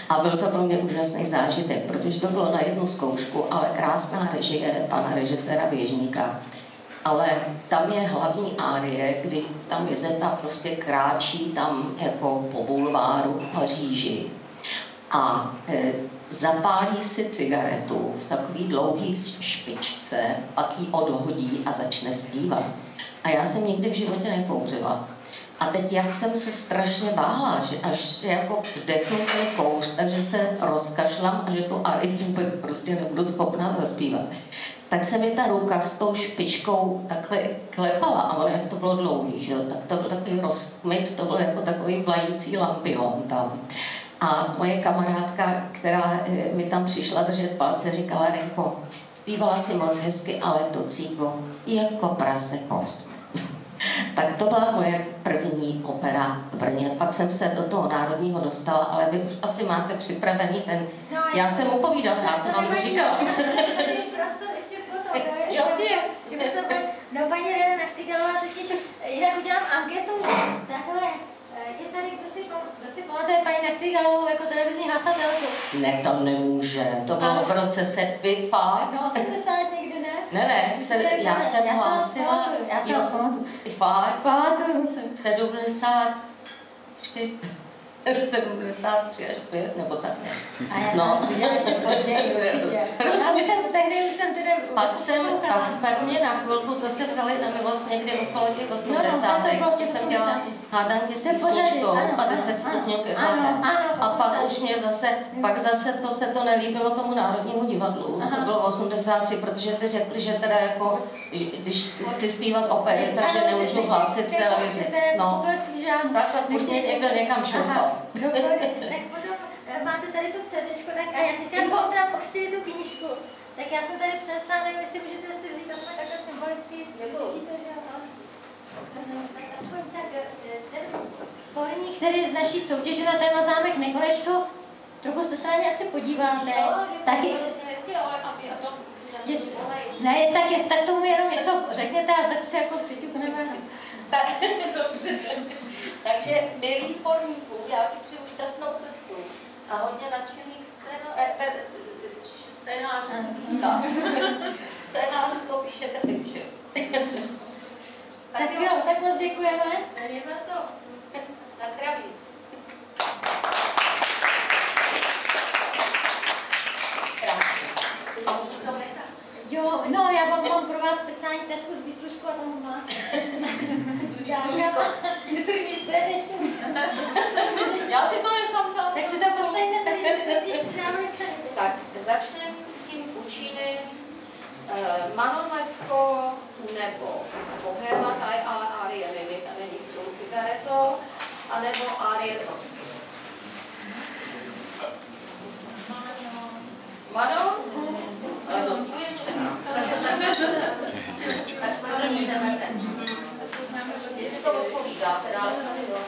A byl to pro mě úžasný zážitek, protože to bylo na jednu zkoušku, ale krásná režie pana režiséra Věžníka. Ale tam je hlavní árie, kdy tam Mizeta prostě kráčí tam jako po bulváru v Paříži a zapálí si cigaretu v takový dlouhý špičce, pak ji odhodí a začne zpívat. A já jsem nikdy v životě nekouřila. A teď jak jsem se strašně bála, že až jako vdechnu ten kouř, takže se rozkašlám a že tu arii vůbec prostě nebudu schopná zaspívat. Tak se mi ta ruka s tou špičkou takhle klepala a ono, jak to bylo dlouhý, že jo, tak to byl takový rozkmit, to byl jako takový vlající lampion tam. A moje kamarádka, která mi tam přišla držet palce, říkala, Renko, zpívala si moc hezky, ale to cíko jako prase kost. Tak to byla moje první opera v Brně. Pak jsem se do toho Národního dostala, ale vy už asi máte připravený ten... No, já jsem mu povídala, já jsem vám to říkala. Prostor ještě potom, jo? No, paní Rena Nachtigalová, totiž jinak udělám anketu. Takhle, je tady, kdo si pamatuje paní Nachtigalovou jako televizní hlasatelku? Ne, to nemůže. To bylo v roce 75. No, 80 někdy, ne? Ne, já jsem hlásila... Já se vás pamatuju. Fakt? Pamatuju se. 73 až 5, nebo tak ne. A já jsem vás viděla ještě později, určitě. Tehdy už jsem teda... Pak mě na chvilku zase vzali na milost někdy okolo těch 80. Když jsem dělala hádanky s písničkou, 50 stupňů ke zlaté. A pak už mě pak zase to se to nelíbilo tomu Národnímu divadlu. To bylo 83, protože ty řekli, že teda jako, když chci zpívat opery, takže nemůžu hlásit v televizi. No, tak už mě někdo někam šoupal. Dobře, tak potom máte tady to CDčko, tak a já teďka mám teda postili tu knížku. Tak já jsem tady přinesla, nevím, jestli můžete si vzít aspoň takhle symbolicky, vidíte, že tak aspoň tak ten sporník, který z naší soutěže na téma Zámek Nekonečko, trochu jste se na ně asi podíváte. Taky, ne, tak tomu jenom něco řekněte a tak si jako přiťukneme. Takže, milí sborníků, já ti přeju šťastnou cestu a hodně nadšených scén. Scénář. Tak. Scénář to píšete vy, že? Tak jo, tak moc děkujeme. Není za co. Na zdraví. A můžu se tam nechat? Jo, no, já mám pro vás speciální tašku z výslužku a tam má. Já si to nechám tam. Tak si to poslejte, když se přidáme ceny. Tak, začneme tím účinným Manomesko nebo Bohema, ale Arie Lilith a není s tou cigaretou, anebo Arie Tosky. Mano? Dost uječená. Tak první jdeme ten. Jestli to odpovídá, teda ale se jo.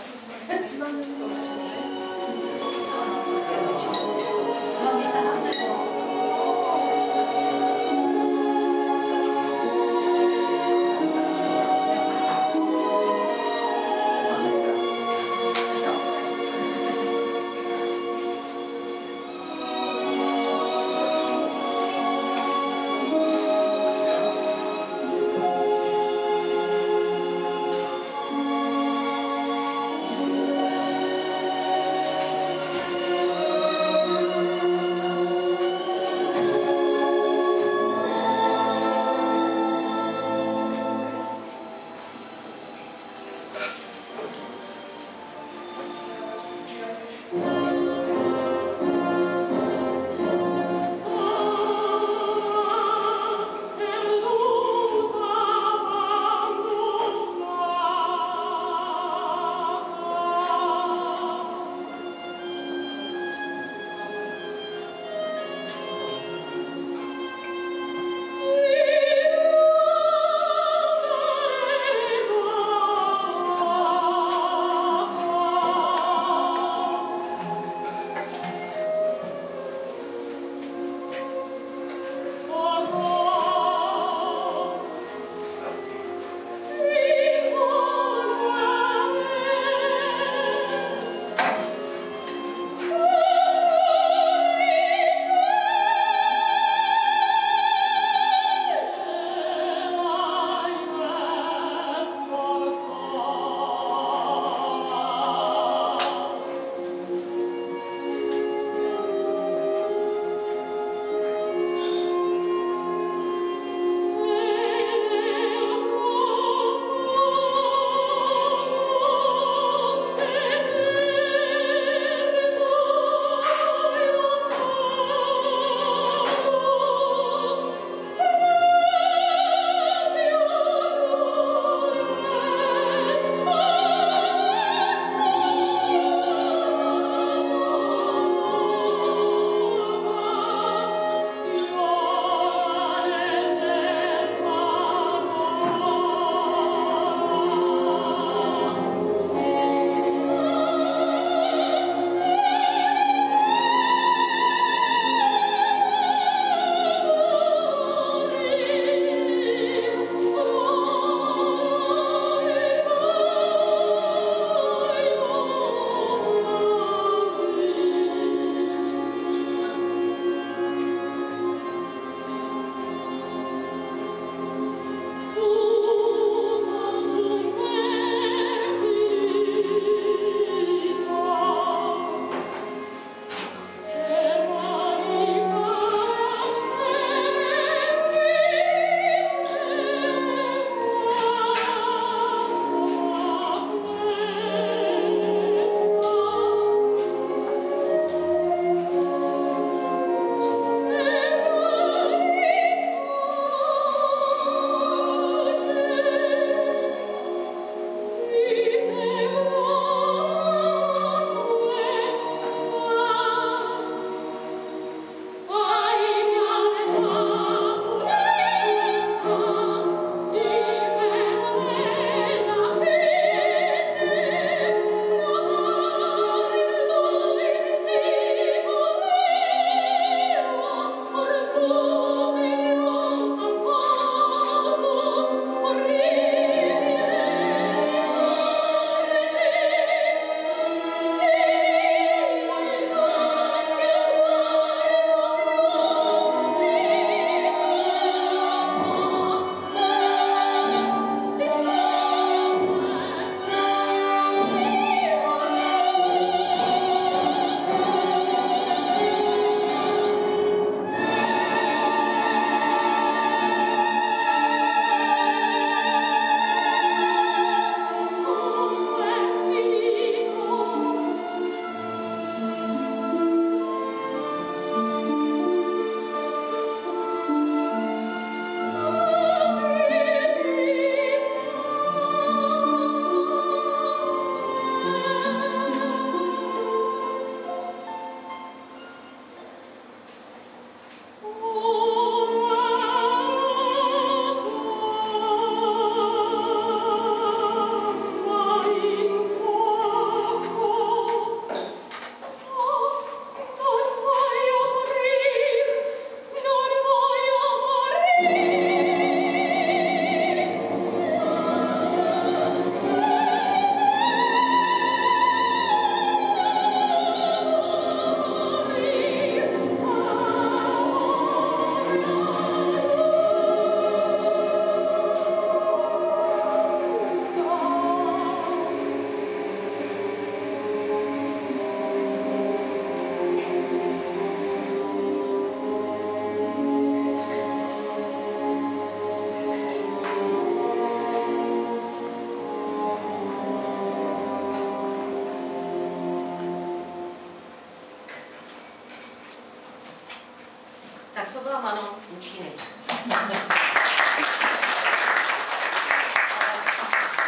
byla Manon Mučíny.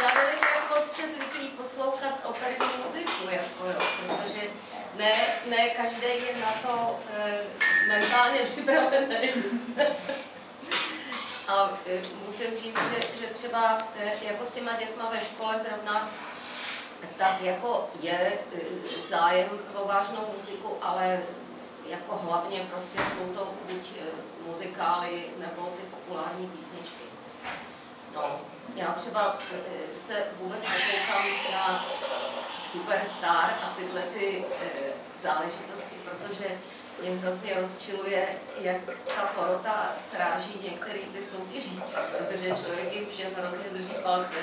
Já nevím, jak moc jste zvyklí poslouchat operní muziku, jako jo, protože ne každý je na to mentálně připravený. A musím říct, že třeba jako s těma dětma ve škole zrovna, tak jako je zájem o vážnou muziku, ale jako hlavně prostě jsou to buď muzikály nebo ty populární písničky. No, já třeba se vůbec nekoukám na Superstar a tyhle ty záležitosti, protože mě hrozně rozčiluje, jak ta porota sráží některé ty soutěžící, protože člověk jim všem hrozně drží palce.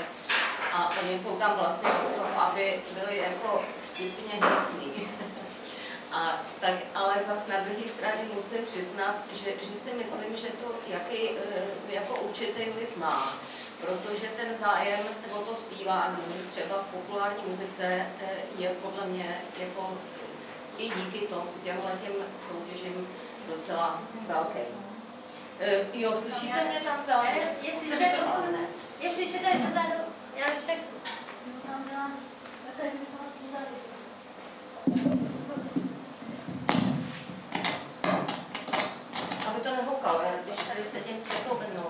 A oni jsou tam vlastně o tom, aby byli jako vtipně hnusný. Ale zas na druhé straně musím přiznat, že si myslím, že to jaký jako určitý vliv má. Protože ten zájem nebo to zpívání třeba v populární muzice je podle mě jako i díky těmhletěm soutěžím docela velký. Jo, slyšíte mě tam vzadu? Jestli se tady pozadu, já však tam byla takový vzadu. Aby to nehoukalo, když tady sedím před tou bednou.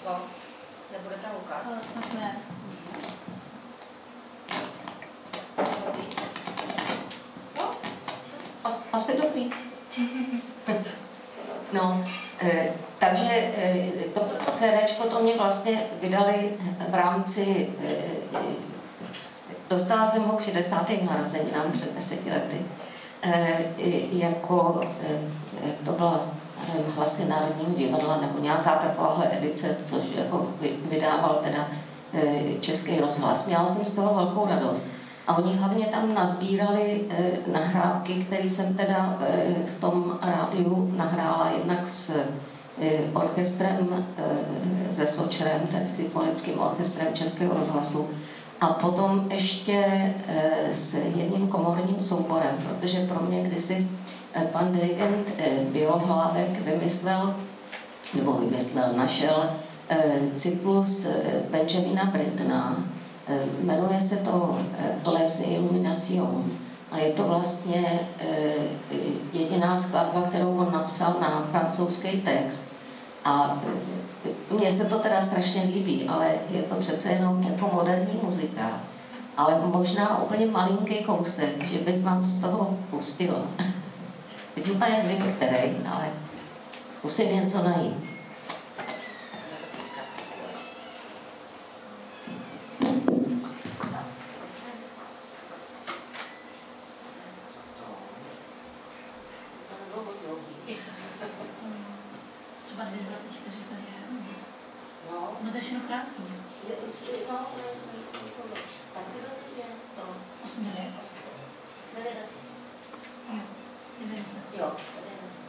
Co? Nebudete houkat? Snad ne. No, asi dobrý. No, takže to CDčko to mě vlastně vydali v rámci, dostala jsem ho k 60. narozeninám před 10 lety. Jako, to byla Hlasy Národního divadla nebo nějaká takováhle edice, což jako vydával teda Český rozhlas. Měla jsem z toho velkou radost. A oni hlavně tam nazbírali nahrávky, které jsem teda v tom rádiu nahrála jednak s orchestrem, se Sočerem, tedy symfonickým orchestrem Českého rozhlasu, a potom ještě s jedním komorním souborem, protože pro mě kdysi pan dirigent Bělohlávek našel cyklus Benjamina Brittona, jmenuje se to Les Illuminations a je to vlastně jediná skladba, kterou on napsal na francouzský text. A mně se to teda strašně líbí, ale je to přece jenom jako moderní muzika. Ale možná úplně malinký kousek, že bych vám z toho pustila. Teď úplně nevím, který, ale zkusím něco najít. Třeba 224 to je. No to je všechno krátký. Tak to je to. 8 minut. 90. Jo, 90. Jo, 90.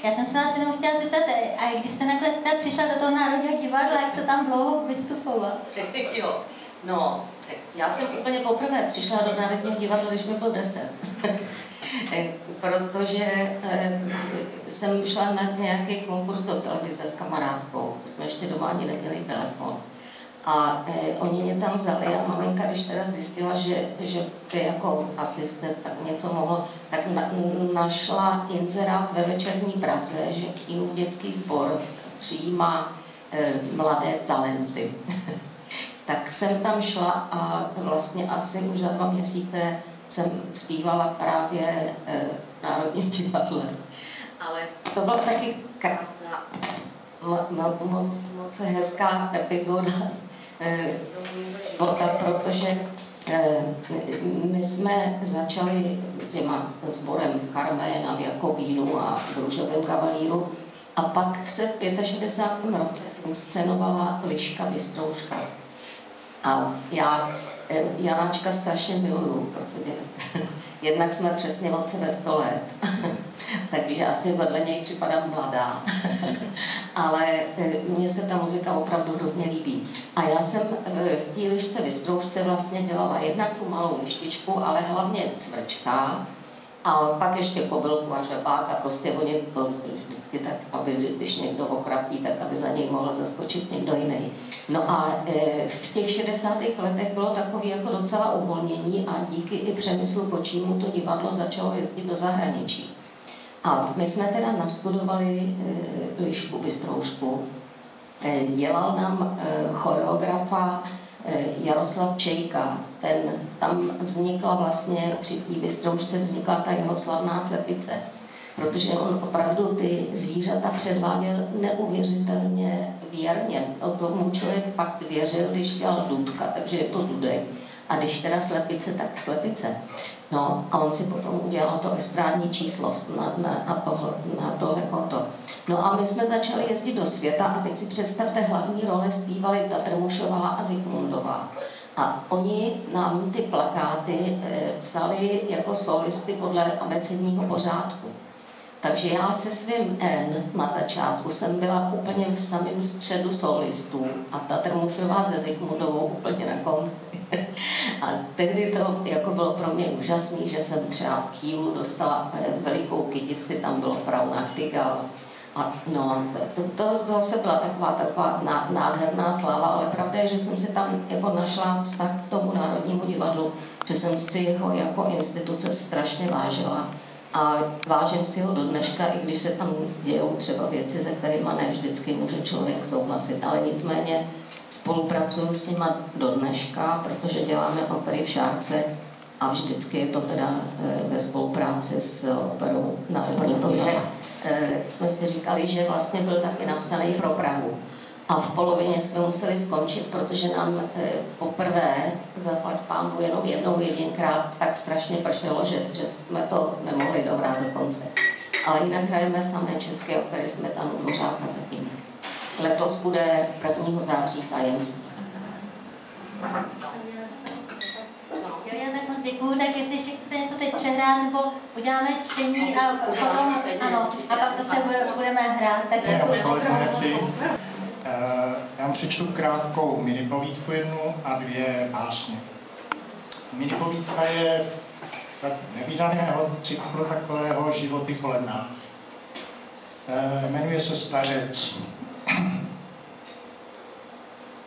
Já jsem se vás jenom chtěla zeptat, a když jste nakonec přišla do toho Národního divadla, jak jste tam dlouho vystupovala? Jo, no, já jsem úplně poprvé přišla do Národního divadla, když mi bylo 10. Protože jsem šla na nějaký konkurs do televize s kamarádkou. Jsme ještě doma ani neměli telefon. A oni mě tam vzali a maminka, když teda zjistila, že by jako asi se tak něco mohlo, tak našla inzerát ve Večerní Praze, že Kínův dětský sbor přijímá mladé talenty. Tak jsem tam šla a vlastně asi už za 2 měsíce jsem zpívala právě v Národním divadle. Ale to byla taky krásná, moc hezká epizoda života, protože my jsme začali těma sborem v Carména, v Jakobínu a v Růžovém kavalíru a pak se v 65. roce inscenovala Liška Bystrouška. A já Janáčka strašně miluju, protože jednak jsme přesně od sebe 100 let, takže asi vedle něj připadám mladá, ale mně se ta muzika opravdu hrozně líbí. A já jsem v té Lišce Bystroušce vlastně dělala jednak tu malou lištičku, ale hlavně cvrčka, a pak ještě kobylku a žabák a prostě oni to vždycky tak, aby když někdo ochrapí, tak aby za něj mohl zaskočit někdo jiný. No a v těch 60. letech bylo takový jako docela uvolnění a díky i Přemyslu Kočímu to divadlo začalo jezdit do zahraničí. A my jsme teda nastudovali Lišku Bystroušku. Dělal nám choreografa Jaroslav Čejka, tam vznikla vlastně, při té Bystroušce vznikla ta jeho slavná slepice, protože on opravdu ty zvířata předváděl neuvěřitelně věrně. Tomu člověk fakt věřil, když dělal dudka, takže je to dudek, a když teda slepice, tak slepice. No a on si potom udělal to estrádní číslo na tohle konto. No a my jsme začali jezdit do světa a teď si představte, hlavní role zpívali Tatrmušová a Zikmundová. A oni nám ty plakáty psali jako solisty podle abecedního pořádku. Takže já se svým N na začátku jsem byla úplně v samém středu solistů a Tatrmušová se Zikmundovou úplně na konci. A tehdy to jako bylo pro mě úžasné, že jsem třeba v Kielu dostala velikou kytici, tam bylo Frau Nachtigall. A no, to zase byla taková nádherná sláva, ale pravda je, že jsem si tam jako našla vztah k tomu Národnímu divadlu, že jsem si jeho jako instituce strašně vážila. A vážím si ho do dneška, i když se tam dějou třeba věci, se kterými ne vždycky může člověk souhlasit, ale nicméně spolupracuju s nima do dneška, protože děláme opery v Šárce a vždycky je to teda ve spolupráci s operou Národní divadla. Jsme si říkali, že vlastně byl taky napsaný pro Prahu. A v polovině jsme museli skončit, protože nám poprvé, zaplať pánbu jenom jedinkrát, tak strašně pršelo, že jsme to nemohli dohrát do konce. Ale jinak hrajeme samé české opery, Smetanu, Dvořáka zatím. Letos bude 1. září Tajemství. Já tak moc děkuju, tak jestli ještě chcete něco teď přehrát, nebo uděláme čtení a potom, ano, a pak zase budeme hrát. Tak já vám přečtu krátkou minipovídku jednu a 2 básně. Minipovídka je tak nevídaného cyklu takového Životy kolem nás. Jmenuje se Stařec.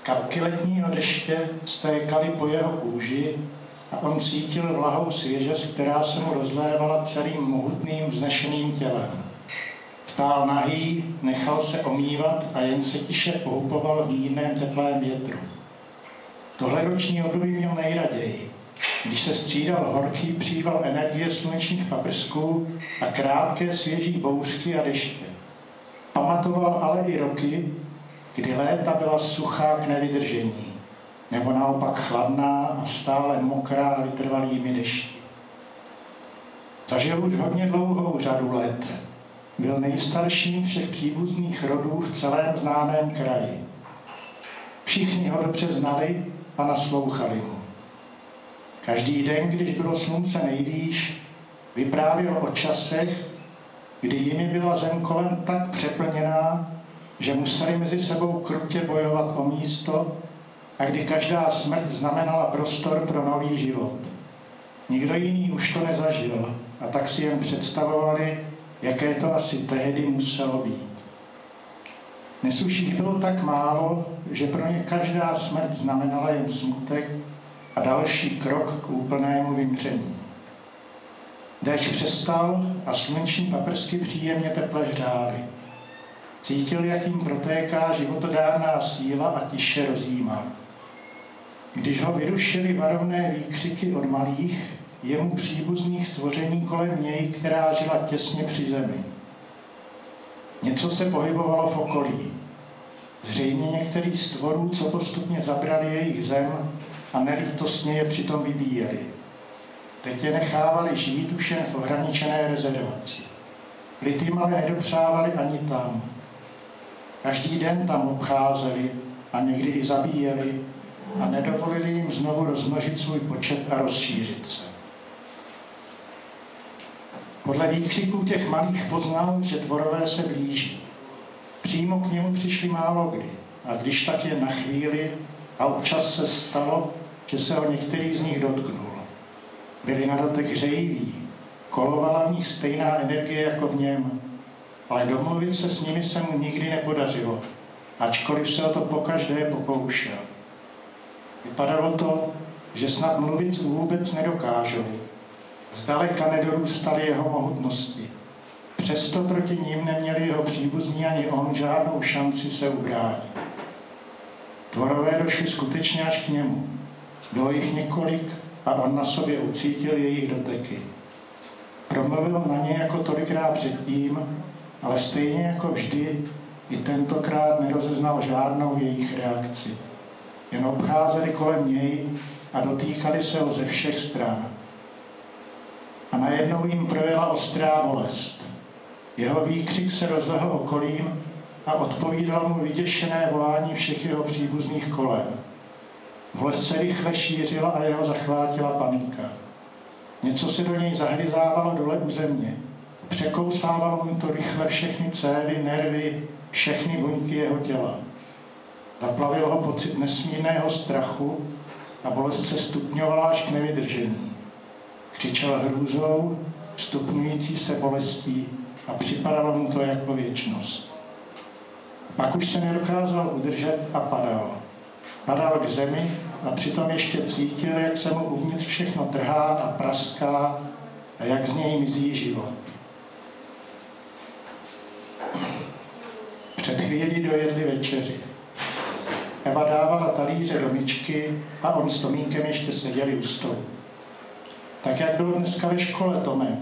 Kapky letního deště stékaly po jeho kůži a on cítil vlahou svěžest, která se mu rozlévala celým mohutným vznešeným tělem. Stál nahý, nechal se omývat a jen se tiše pohupoval v mírném teplém větru. Tohle roční období měl nejraději, když se střídal horký příval energie slunečních paprsků a krátké svěží bouřky a deště. Pamatoval ale i roky, kdy léta byla suchá k nevydržení, nebo naopak chladná a stále mokrá vytrvalými dešti. Zažil už hodně dlouhou řadu let. Byl nejstarším všech příbuzných rodů v celém známém kraji. Všichni ho dobře znali a naslouchali mu. Každý den, když bylo slunce nejvýš, vyprávěl o časech, kdy jimi byla zem kolem tak přeplněná, že museli mezi sebou krutě bojovat o místo a kdy každá smrt znamenala prostor pro nový život. Nikdo jiný už to nezažil a tak si jen představovali, jaké to asi tehdy muselo být. Dnes už jich bylo tak málo, že pro ně každá smrt znamenala jen smutek a další krok k úplnému vymření. Déšť přestal a sluneční paprsky příjemně teple hřály. Cítil, jak jim protéká životodárná síla a tiše rozjímal. Když ho vyrušily varovné výkřiky od malých, jemu příbuzných stvoření kolem něj, která žila těsně při zemi. Něco se pohybovalo v okolí. Zřejmě některý z tvorů, co postupně zabrali jejich zem a nelítostně je přitom vybíjeli. Teď je nechávali žít už jen v ohraničené rezervaci. Lid jim ale nedopřávali ani tam. Každý den tam obcházeli a někdy i zabíjeli a nedovolili jim znovu rozmnožit svůj počet a rozšířit se. Podle výkřiků těch malých poznal, že tvorové se blíží. Přímo k němu přišli málo kdy, a když tak jen na chvíli, a občas se stalo, že se ho některý z nich dotknul. Byli na dotek hřejiví, kolovala v nich stejná energie jako v něm, ale domluvit se s nimi se mu nikdy nepodařilo, ačkoliv se o to pokaždé pokoušel. Vypadalo to, že snad mluvit vůbec nedokážou. Zdaleka nedorůstaly jeho mohutnosti. Přesto proti ním neměli jeho příbuzní ani on žádnou šanci se ubránit. Tvorové došli skutečně až k němu. Bylo jich několik a on na sobě ucítil jejich doteky. Promluvil na ně jako tolikrát předtím, ale stejně jako vždy i tentokrát nerozeznal žádnou jejich reakci. Jen obcházeli kolem něj a dotýkali se ho ze všech stran. A najednou jim projela ostrá bolest. Jeho výkřik se rozlehl okolím a odpovídalo mu vyděšené volání všech jeho příbuzných kolem. Bolest se rychle šířila a jeho zachvátila panika. Něco se do něj zahryzávalo dole u země. Překousávalo mu to rychle všechny cévy, nervy, všechny buňky jeho těla. Zaplavil ho pocit nesmírného strachu a bolest se stupňovala až k nevydržení. Křičel hrůzou, stupňující se bolestí a připadalo mu to jako věčnost. Pak už se nedokázal udržet a padal. Padal k zemi a přitom ještě cítil, jak se mu uvnitř všechno trhá a praská a jak z něj mizí život. Před chvílí dojedli večeři. Eva dávala talíře do myčky a on s Tomínkem ještě seděli u stolu. Tak jak bylo dneska ve škole, Tome?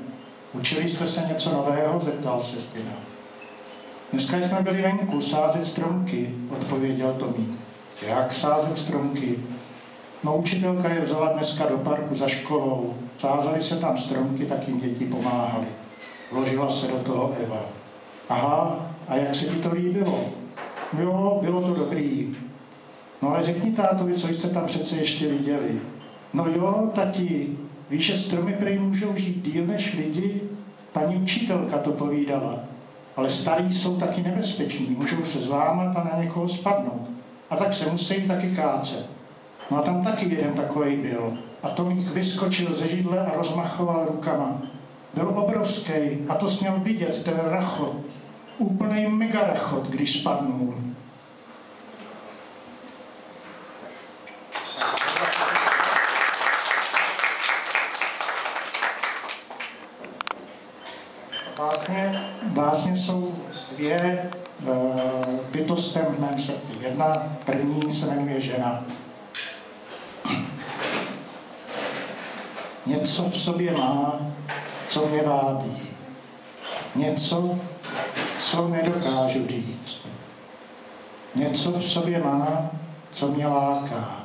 Učili jste se něco nového? Zeptal se syna. Dneska jsme byli venku sázet stromky, odpověděl Tomík. Jak sázet stromky? No, učitelka je vzala dneska do parku za školou. Sázeli se tam stromky, tak jim děti pomáhali. Vložila se do toho Eva. Aha, a jak se ti to líbilo? Jo, bylo to dobrý. No ale řekni tátovi, co jste tam přece ještě viděli. No jo, tati, víš, že stromy prej můžou žít díl než lidi? Paní učitelka to povídala. Ale starí jsou taky nebezpeční, můžou se zlámat a na někoho spadnout. A tak se musí taky kácet. No a tam taky jeden takovej byl. A Tomík vyskočil ze židle a rozmachoval rukama. Byl obrovský a to směl vidět, ten rachot. Úplnej mega rachot, když spadnul. Básně jsou dvě bytostem v mém srdci. Jedna, první se jmenuje Žena. Něco v sobě má, co mě vábí. Něco, co nedokážu říct. Něco v sobě má, co mě láká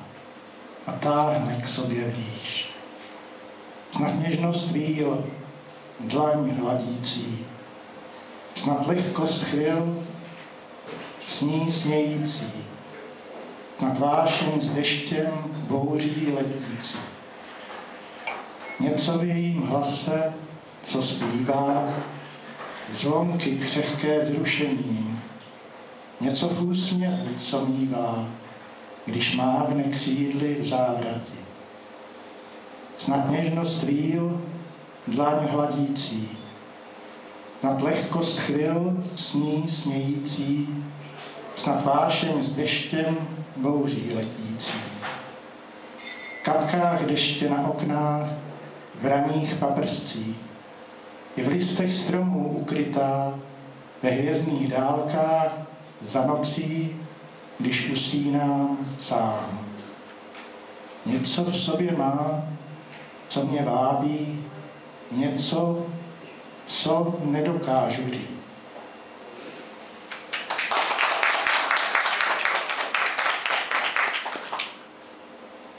a táhne k sobě blíž. Snad něžnost víl, dlaň hladící, snad lehkost chvil, s ní smějící, snad vášeň s deštěm bouří letící. Něco v jejím hlase, co zpívá, zvonky křehké vzrušením, něco v úsměvu, co mívá, když mávne křídly v závrati. Snad něžnost víl, dlaň hladící, snad lehkost chvil s ní smějící, snad vášeň s deštěm bouří letící. V kapkách deště na oknách, v raných paprscích, i v listech stromů ukrytá, ve hvězdných dálkách, za nocí, když usínám sám. Něco v sobě má, co mě vábí, něco, co nedokážu říct.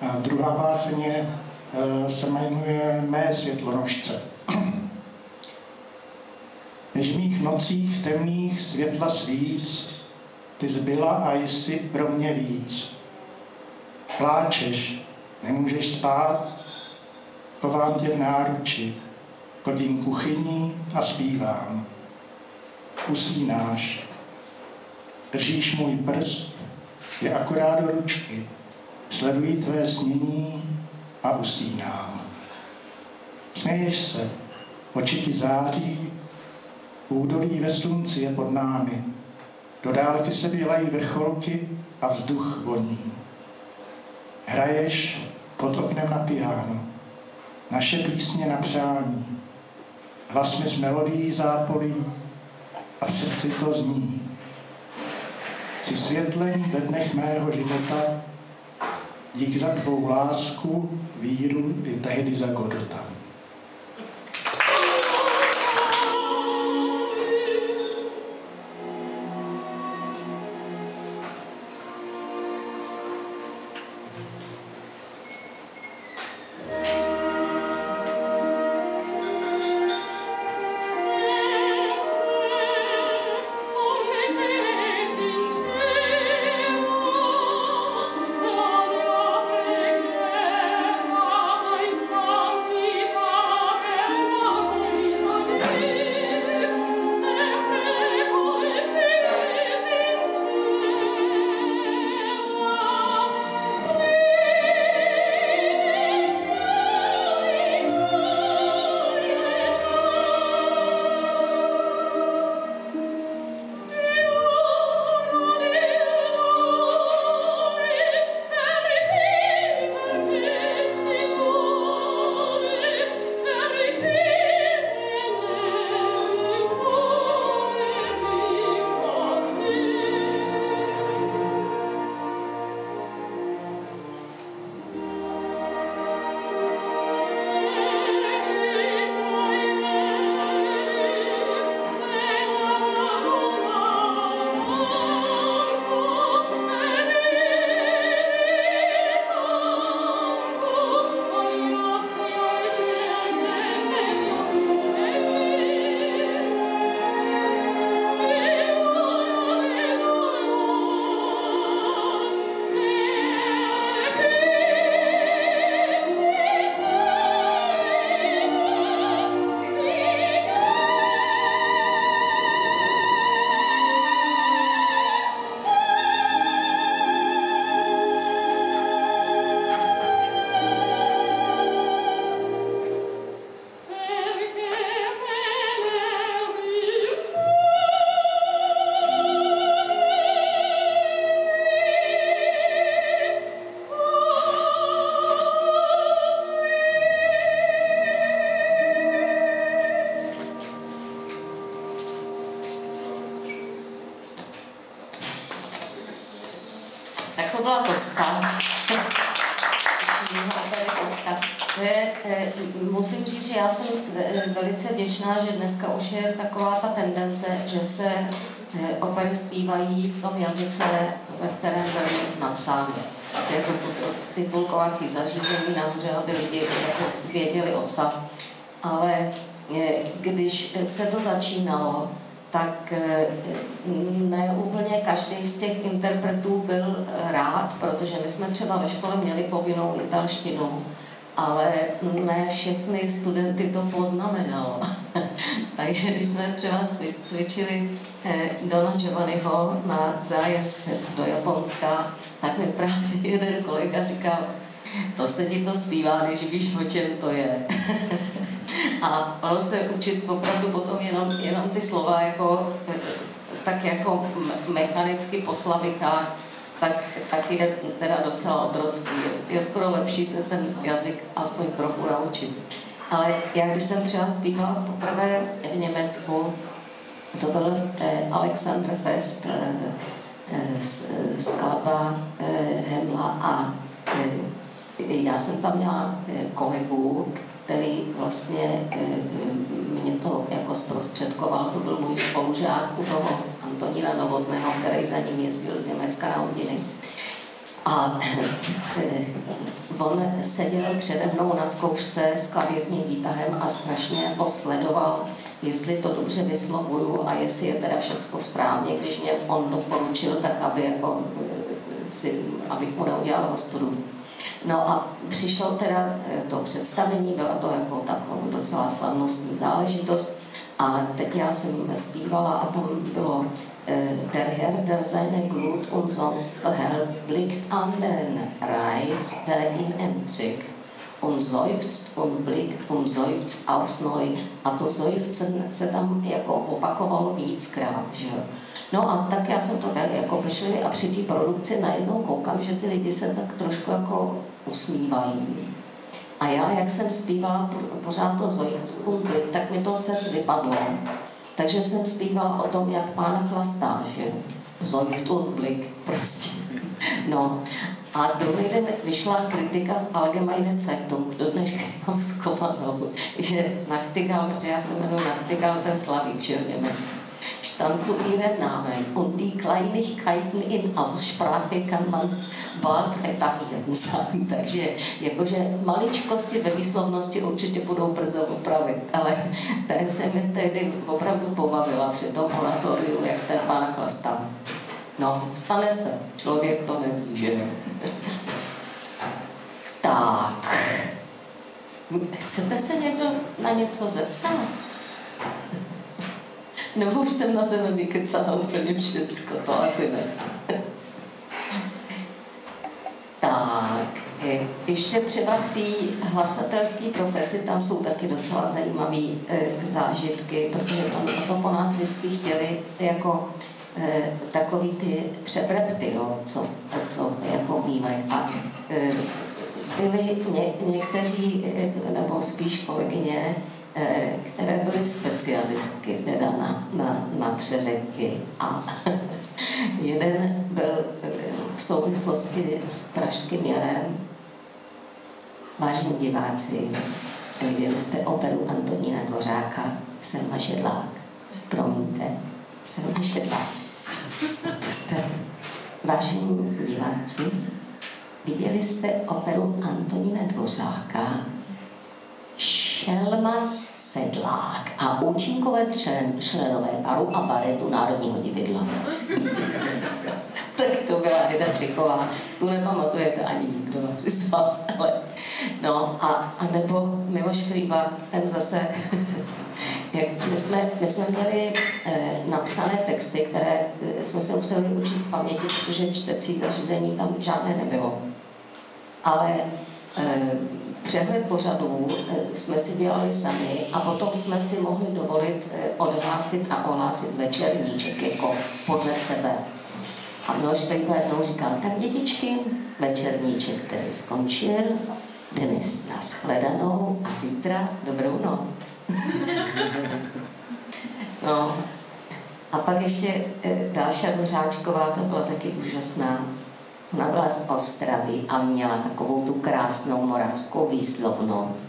A druhá báseň se jmenuje Mé světlonožce. Než v mých nocích temných světla svíc, ty zbyla a jsi pro mě víc. Pláčeš, nemůžeš spát, chovám tě v náruči, chodím kuchyní a zpívám. Usínáš, držíš můj prst, je akorát do ručky, sledují tvé snění a usínám. Směješ se, oči ti září, údolí ve slunci je pod námi, do dálky se bělají vrcholky a vzduch voní. Hraješ pod oknem na piano, naše písně na přání, hlas mi z melodií zápolí a v srdci to zní. Jsi světlem ve dnech mého života, dík za tvou lásku, víru i tehdy za Godota. To byla Toska. Musím říct, že já jsem velice vděčná, že dneska už je taková ta tendence, že se opery zpívají v tom jazyce, ve kterém byly napsány. Je to titulkovací zařízení nahoře, aby lidi věděli obsah. Ale když se to začínalo, tak ne úplně každý z těch interpretů byl rád, protože my jsme třeba ve škole měli povinnou italštinu ale ne všechny studenty to poznamenalo. Takže když jsme třeba cvičili Dona Giovanniho na zájezd do Japonska, tak mi právě jeden kolega říkal, to se ti to zpívá, než víš, o čem to je. A ono se učit opravdu potom jenom ty slova jako, tak jako mechanicky po slavikách, tak je teda docela otrocký. Je skoro lepší se ten jazyk aspoň trochu naučit. Ale já když jsem třeba zpívala poprvé v Německu, to byl Alexander Fest, skladba Händla a já jsem tam měla kolegu, který vlastně mě to jako zprostředkoval, to byl můj spolužák u toho Antonína Novotného, který za ním jezdil z Německa na hodiny. A on seděl přede mnou na zkoušce s klavírním výtahem a strašně jako sledoval, jestli to dobře vyslovuju a jestli je teda všecko správně, když mě on doporučil, tak abych mu neudělal ostudu. No a přišlo teda to představení, byla to jako takovou docela slavnostní záležitost a teď já jsem zpívala a tam bylo Der Herr, der seine Glut und sonst verhält, blickt an den Reiz, der ihn entzückt und seufzt und blickt und seufzt aufs Neue. A to seufzen se tam jako opakovalo víckrát, že jo. No a tak já jsem to jako vyšli a při té produkci najednou koukám, že ty lidi se tak trošku jako usmívají. A já, jak jsem zpívala pořád to seufzt, tak mi to se vypadlo. Takže jsem zpívala o tom, jak Pána chlastá, že seufzt und blickt prostě. No a druhý den vyšla kritika v Allgemeine Zeitung, do dneška mám schovanou, že Nachtigall, protože já se jmenuji Nachtigall, to je Slavík, že v Německu. Stanzu ihren Namen und die Kleinigkeiten in Aussprache kann man bald reparieren sagen. Takže jakože maličkosti ve výslovnosti určitě budou brzo opravit, ale tady se mi tehdy opravdu pobavila při tom oratoriu, jak ten Pán chlastá. No, stane se, člověk to neví, že ne? Tak, chcete se někdo na něco zeptat? Nebo už jsem na zemi vykecala úplně všecko, to asi ne. Tak, ještě třeba v té hlasatelské profesi tam jsou taky docela zajímavé zážitky, protože to po nás vždycky chtěli jako takový ty přebrepty, jo, co jako bývají. A byli někteří, nebo spíš kolegyně, které byly specialistky teda na přeřekky. A jeden byl v souvislosti s Pražským jarem. Vážení diváci, viděli jste operu Antonína Dvořáka Selma Šedlák. Promiňte, Selma Šedlák. Vážení diváci, viděli jste operu Antonína Dvořáka Selma Sedlák a účinkové členové paru a baretu Národního divadla. Tak to byla Heda Čechová, tu nepamatujete ani nikdo asi z vás, ale no a nebo Miloš Frýba, ten zase, my jsme měli napsané texty, které jsme se museli učit z paměti, protože čtecí zařízení tam žádné nebylo. Ale přehled pořadů jsme si dělali sami a potom jsme si mohli dovolit odhlásit a ohlásit večerníček jako podle sebe. A Miloš Frýba jednou říkal, tak dětičky, večerníček, který skončil, dnes na shledanou a zítra dobrou noc. No. A pak ještě Dáša Dvořáčková, ta byla taky úžasná. Ona byla z Ostravy a měla takovou tu krásnou moravskou výslovnost.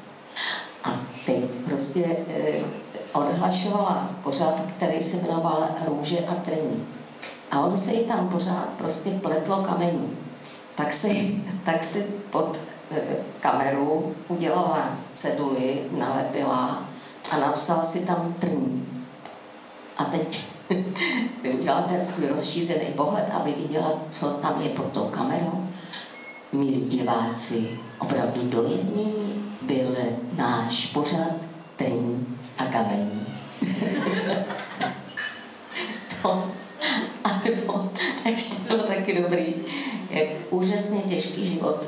A teď prostě odhlašovala pořad, který se jmenoval Růže a trní. A ono se jí tam pořád prostě pletlo kamení. Tak si pod kameru udělala ceduly, nalepila a napsala si tam trní. A teď si udělala ten svůj rozšířený pohled, aby viděla, co tam je pod tou kamerou. Milí diváci, opravdu dojemný byl náš pořad Trní a kamení. A nebo ještě bylo taky dobrý, jak úžasně těžký život.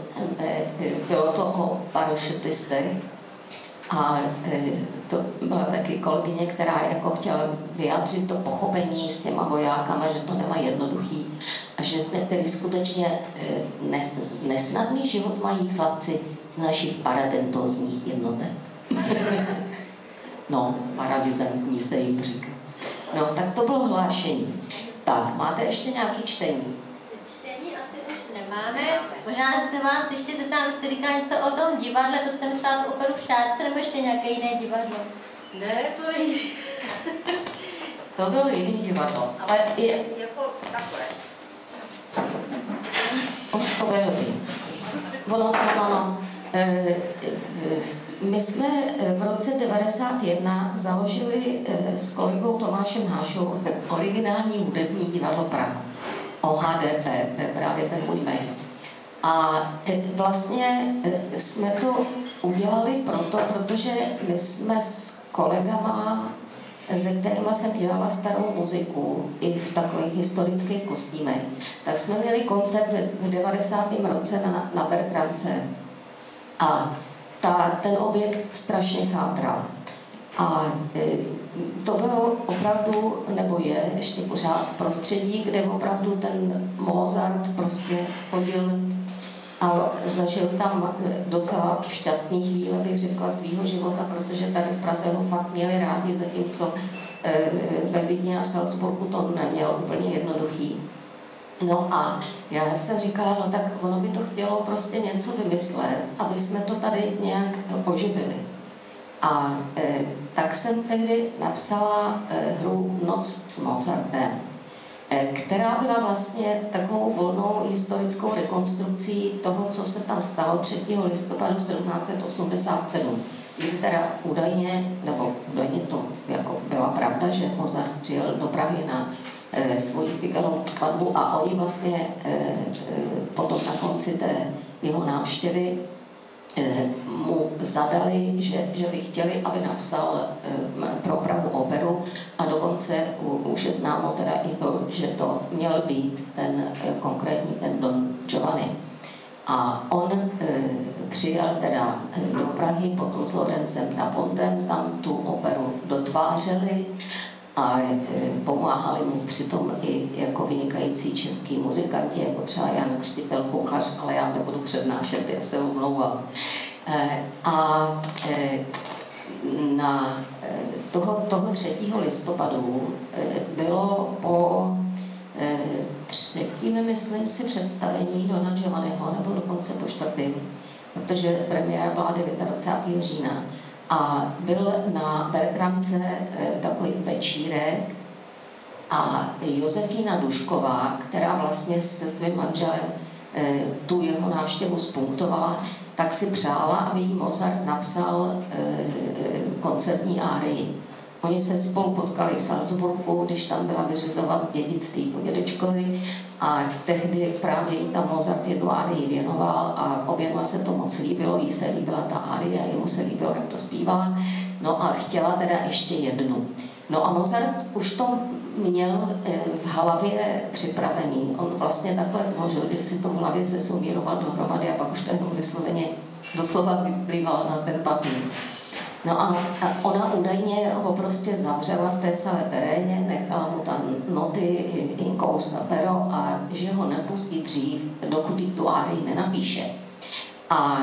Bylo to o parašutistech a to byla taky kolegyně, která jako chtěla vyjádřit to pochopení s těma vojákama, že to nemá jednoduchý a že tedy skutečně nesnadný život mají chlapci z našich paradentózních jednotek. No, paradizantní se jim říká. No, tak to bylo hlášení. Tak, máte ještě nějaké čtení? Čtení asi už nemáme. Možná se vás ještě zeptám, jste říkali něco o tom divadle, to jste myslela tu operu v Šárce, nebo ještě nějaké jiné divadlo? Ne, to je... To bylo jiný divadlo, ale je... Jako takové. Už to je dobrý. No. My jsme v roce 1991 založili s kolegou Tomášem Hášou originální hudební divadlo Praha. OHDP, to je právě ten můj mail. A vlastně jsme to udělali protože my jsme s kolegama, se kterými jsem dělala starou muziku i v takových historických kostýmech, tak jsme měli koncert v 90. roce na Bertrance. A ten objekt strašně chátral. A to bylo opravdu, nebo je ještě pořád prostředí, kde opravdu ten Mozart prostě chodil a zažil tam docela šťastný chvíle, bych řekla, svýho života, protože tady v Praze ho fakt měli rádi, zatímco ve Vídni a v Salzburgu to nemělo úplně jednoduchý. No a já jsem říkala, no tak ono by to chtělo prostě něco vymyslet, aby jsme to tady nějak oživili. A tak jsem tehdy napsala hru Noc s Mozartem, která byla vlastně takovou volnou historickou rekonstrukcí toho, co se tam stalo 3. listopadu 1787. Kdy teda údajně to jako byla pravda, že Mozart přijel do Prahy na svoji Figarovu svatbu a oni vlastně potom na konci té jeho návštěvy mu zadali, že by chtěli, aby napsal pro Prahu operu a dokonce už je známo teda i to, že to měl být ten konkrétní ten Don Giovanni. A on přijel teda do Prahy potom s Lorencem da Pontem, tam tu operu dotvářeli a pomáhali mu přitom i jako vynikající český muzikanti, jako třeba Jan Křtitel Kuchař, ale já nebudu přednášet, já se omlouvám. A na toho 3. listopadu bylo po třetím, myslím si, představení Dona Giovanniho, nebo dokonce po 4., protože premiéra byla 29. října. A byl na Bertramce takový večírek a Josefína Dušková, která vlastně se svým manželem tu jeho návštěvu spunktovala, tak si přála, aby jí Mozart napsal koncertní árii. Oni se spolu potkali v Salzburgu, když tam byla vyřizovat dědictví po dědečkovi a tehdy právě jí tam Mozart jednu árii věnoval a oběma se to moc líbilo, jí se líbila ta árie a jemu se líbilo, jak to zpívala. No a chtěla teda ještě jednu. No a Mozart už to měl v hlavě připravený. On vlastně takhle tvořil, že si to v hlavě sesumíroval dohromady a pak už to jenom vysloveně doslova vyplýval na ten papír. No a ona údajně ho prostě zavřela v té sale teréně, nechala mu tam noty, inkous a pero a že ho nepustí dřív, dokud jí tu árii nenapíše. A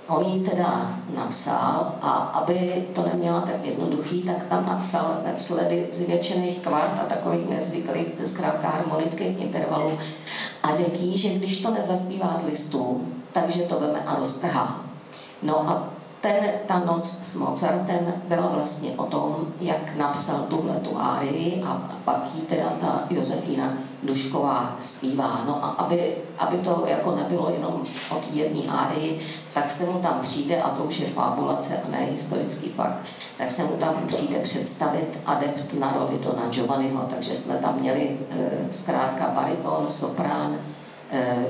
on jí teda napsal a aby to neměla tak jednoduchý, tak tam napsal sledy zvětšených kvart a takových nezvyklých, zkrátka harmonických intervalů a řekl jí, že když to nezaspívá z listů, takže to veme a roztrhá. No a ta noc s Mozartem byla vlastně o tom, jak napsal tuhletu árii a pak jí teda ta Josefína Dušková zpívá. No a aby to jako nebylo jenom od jedné árii, tak se mu tam přijde, a to už je fabulace a ne historický fakt, tak se mu tam přijde představit adept na roli Dona Giovanniho, takže jsme tam měli zkrátka bariton, soprán,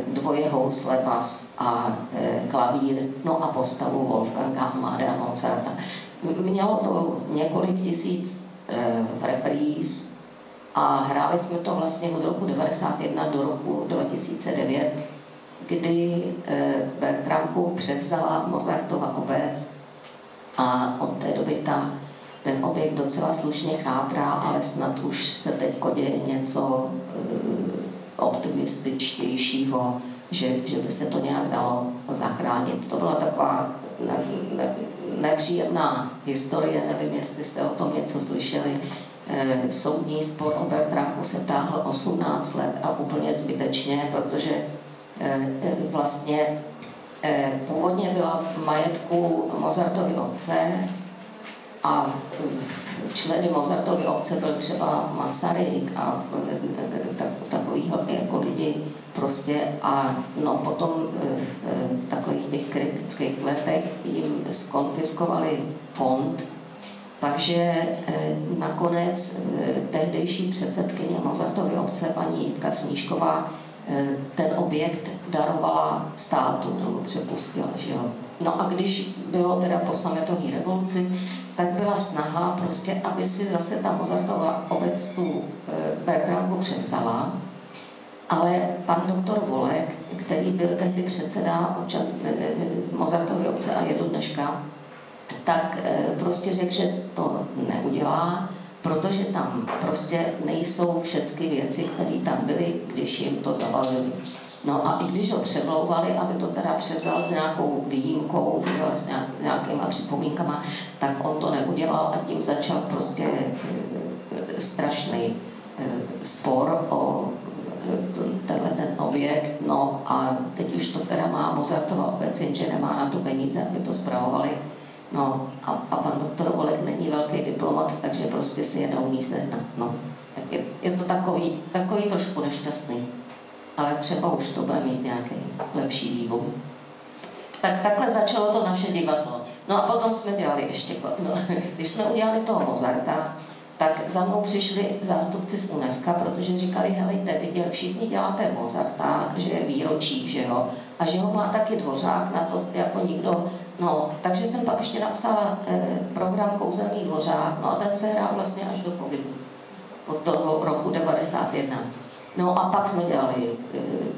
dvoje housle, bas a klavír, no a postavu Wolfganga Amadea Mozarta. Mělo to několik tisíc repríz a hráli jsme to vlastně od roku 1991 do roku 2009, kdy Bertramku převzala Mozartova obec a od té doby ten objekt docela slušně chátrá, ale snad už se teď děje něco optimističtějšího, že by se to nějak dalo zachránit. To byla taková nepříjemná historie, nevím, jestli jste o tom něco slyšeli. Soudní spor o Bertramku se táhl 18 let a úplně zbytečně, protože vlastně původně byla v majetku Mozartovy otce a členy Mozartovy obce byl třeba Masaryk a takový jako lidi prostě a no potom v takových těch kritických letech jim skonfiskovali fond, takže nakonec tehdejší předsedkyně Mozartovy obce paní Jitka Snížková ten objekt darovala státu nebo přepustila, že jo. No a když bylo teda po sametové revoluci, tak byla snaha prostě, aby si zase ta Mozartova obec tu Bertramku převzala, ale pan doktor Volek, který byl tehdy předseda Mozartovy obce a je do dneška, tak prostě řekl, že to neudělá, protože tam prostě nejsou všechny věci, které tam byly, když jim to zabalili. No a i když ho přemlouvali, aby to teda převzal s nějakou výjimkou, s nějakýma připomínkama, tak on to neudělal a tím začal prostě strašný spor o tenhle ten objekt. No a teď už to teda má Mozartova obec, jenže nemá na to peníze, aby to spravovali. No a pan doktor Volek není velký diplomat, takže prostě si je neumí sehnat. No. Je to takový trošku nešťastný. Ale třeba už to bude mít nějaký lepší vývoj. Tak takhle začalo to naše divadlo. No a potom jsme dělali ještě, když jsme udělali toho Mozarta, tak za mnou přišli zástupci z UNESCO, protože říkali, helejte, všichni děláte Mozarta, že je výročí, že jo, a že ho má taky Dvořák na to jako nikdo. No, takže jsem pak ještě napsala program Kouzelný Dvořák, no a ten se hrál vlastně až do covidu, od toho roku 1991. No a pak jsme dělali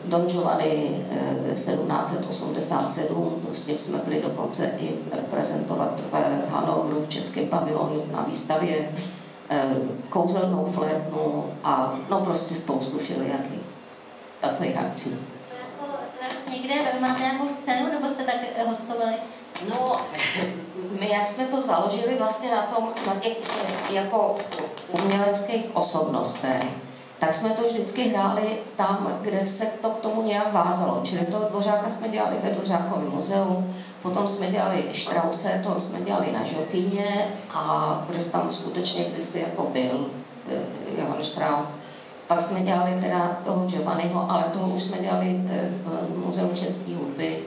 Don Giovanni 1787, s ním jsme byli dokonce i reprezentovat v Hanovru v Českém pavilonu na výstavě, Kouzelnou flétnu a no prostě spoustu všelijakých takových akcí. To někde máte nějakou scénu, nebo jste tak hostovali? No, my jak jsme to založili vlastně na těch jako uměleckých osobnostech, tak jsme to vždycky hráli tam, kde se to k tomu nějak vázalo. Čili toho Dvořáka jsme dělali ve Dvořákově muzeu, potom jsme dělali Strausse, to jsme dělali na Žofíně a protože tam skutečně kdysi jako byl Johann Strauss. Pak jsme dělali teda toho Giovanniho, ale toho už jsme dělali v Muzeu české hudby.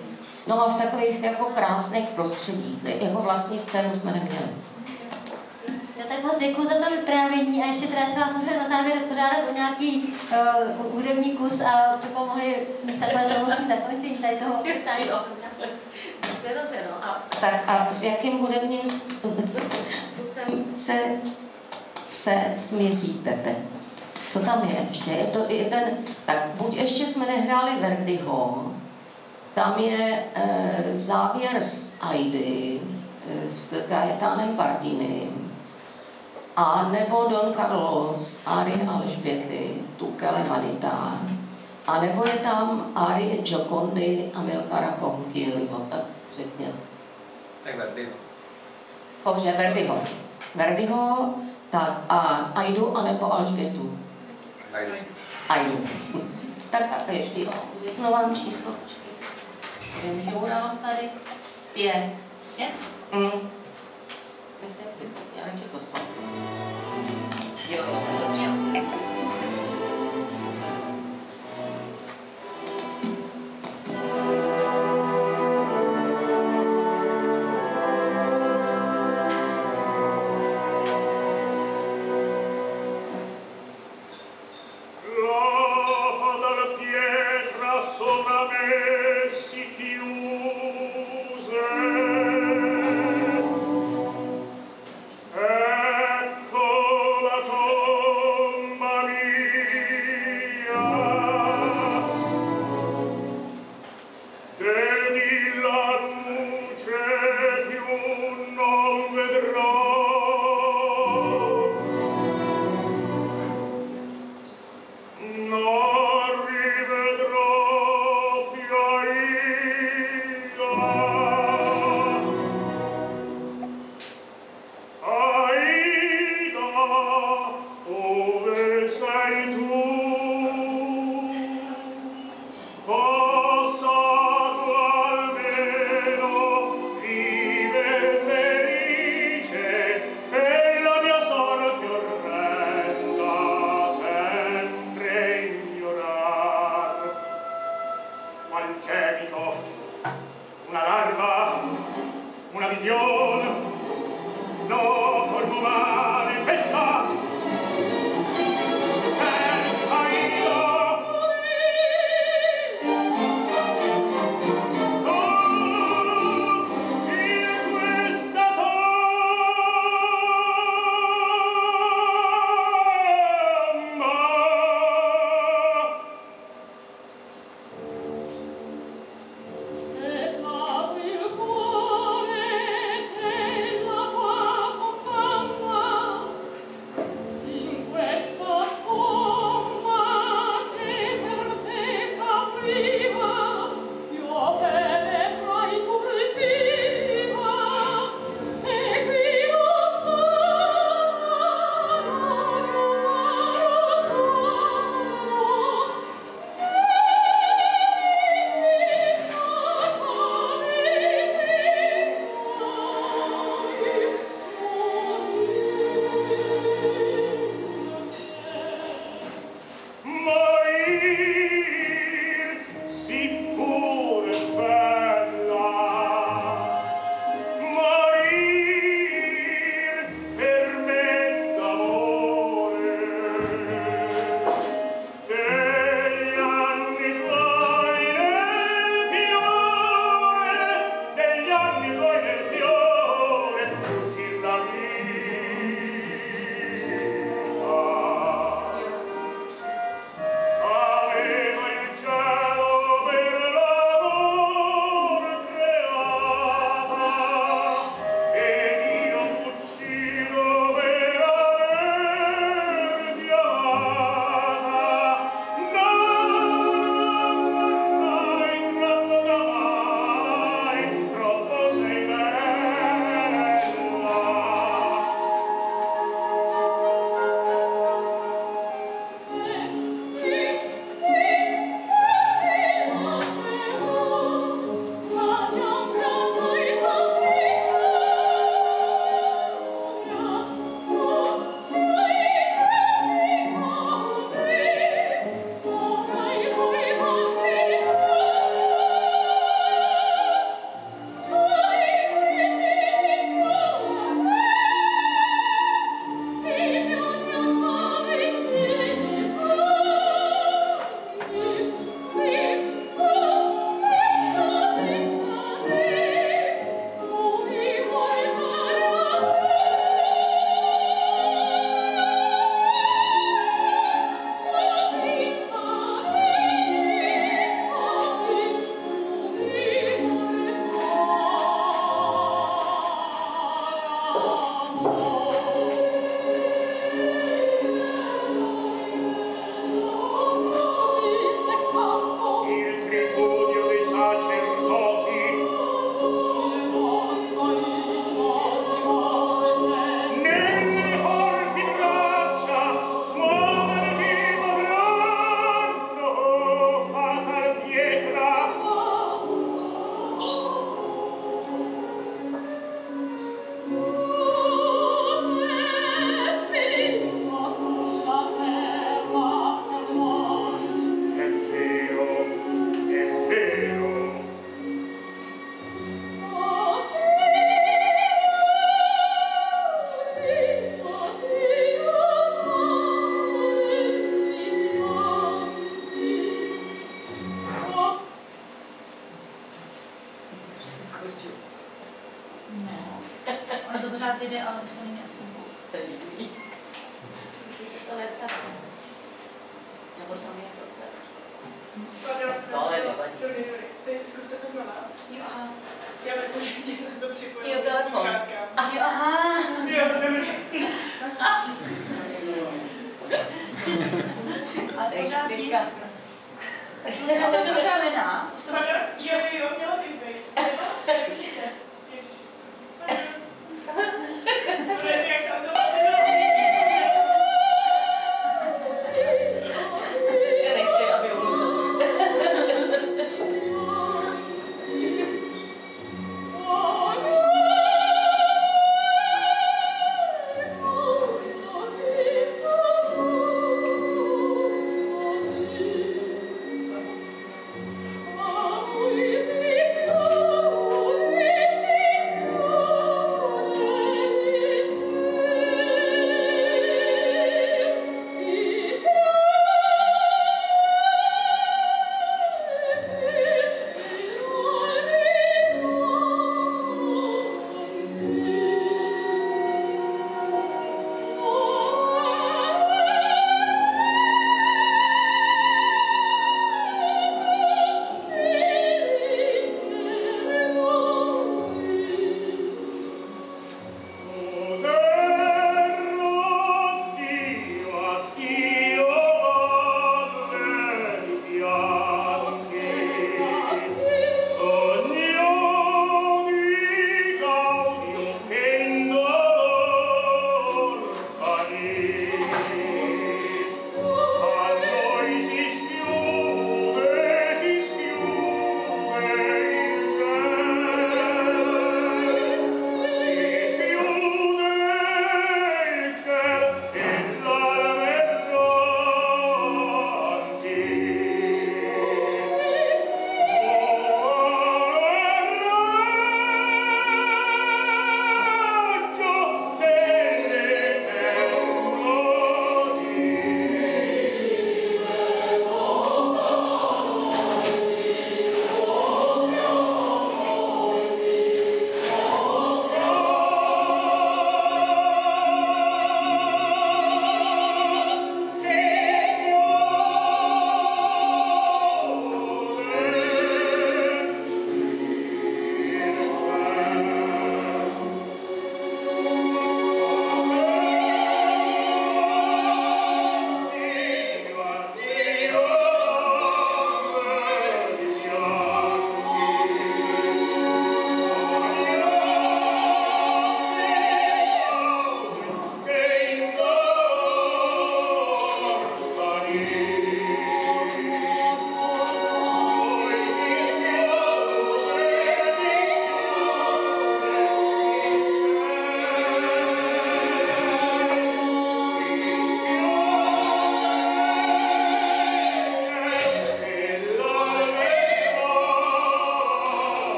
No a v takových jako krásných prostředích, jako vlastní scénu jsme neměli. Já tak moc děkuji za to vyprávění a ještě teda si vás můžu na závěr požádat o nějaký hudební kus a by pomohli se samostní zakončení tady toho oficiálního programu. Dobře, no. A s jakým hudebním kusem se směříte teď? Co tam je ještě? Je ten, tak buď ještě jsme nehráli Verdiho, tam je závěr z Aidy s Gaetánem Bardinem, a nebo Don Carlos, árie Alžběty, Tukele Vanità, a nebo je tam árie Giocondy Amilcara Ponchielliho, tak řekněte. Tak Verdiho. Dobře, Verdiho, tak a Aidu, anebo Alžbětu? Aidu. Tak a ještě řeknu vám číslo. Vím, že udám tady 5. 5? Myslím si, já nevím, že to spolu. Jo, to je dobře. Dalla pietra Ale nevadí. Dobrý. Ty zkuste to znova. Jo, aha. Já myslím, že ti to připojím. Jo, telefon. Jo, aha. Jo, dobrý. Ale pořád nic. Teďka. Ale to pořád nená. Jo, měla bych být. Určitě. Jak jsem to Já nechci, aby umřel.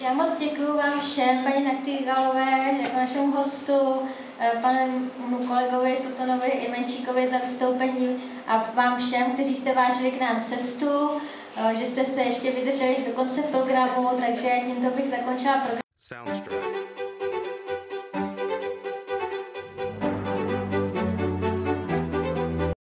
Já moc děkuji vám všem, paní Nachtigallové, jako našemu hostu, panu kolegovi Sotonovi i Menčíkovi za vystoupení a vám všem, kteří jste vážili k nám cestu, že jste se ještě vydrželi do konce programu, takže tímto bych zakončila program.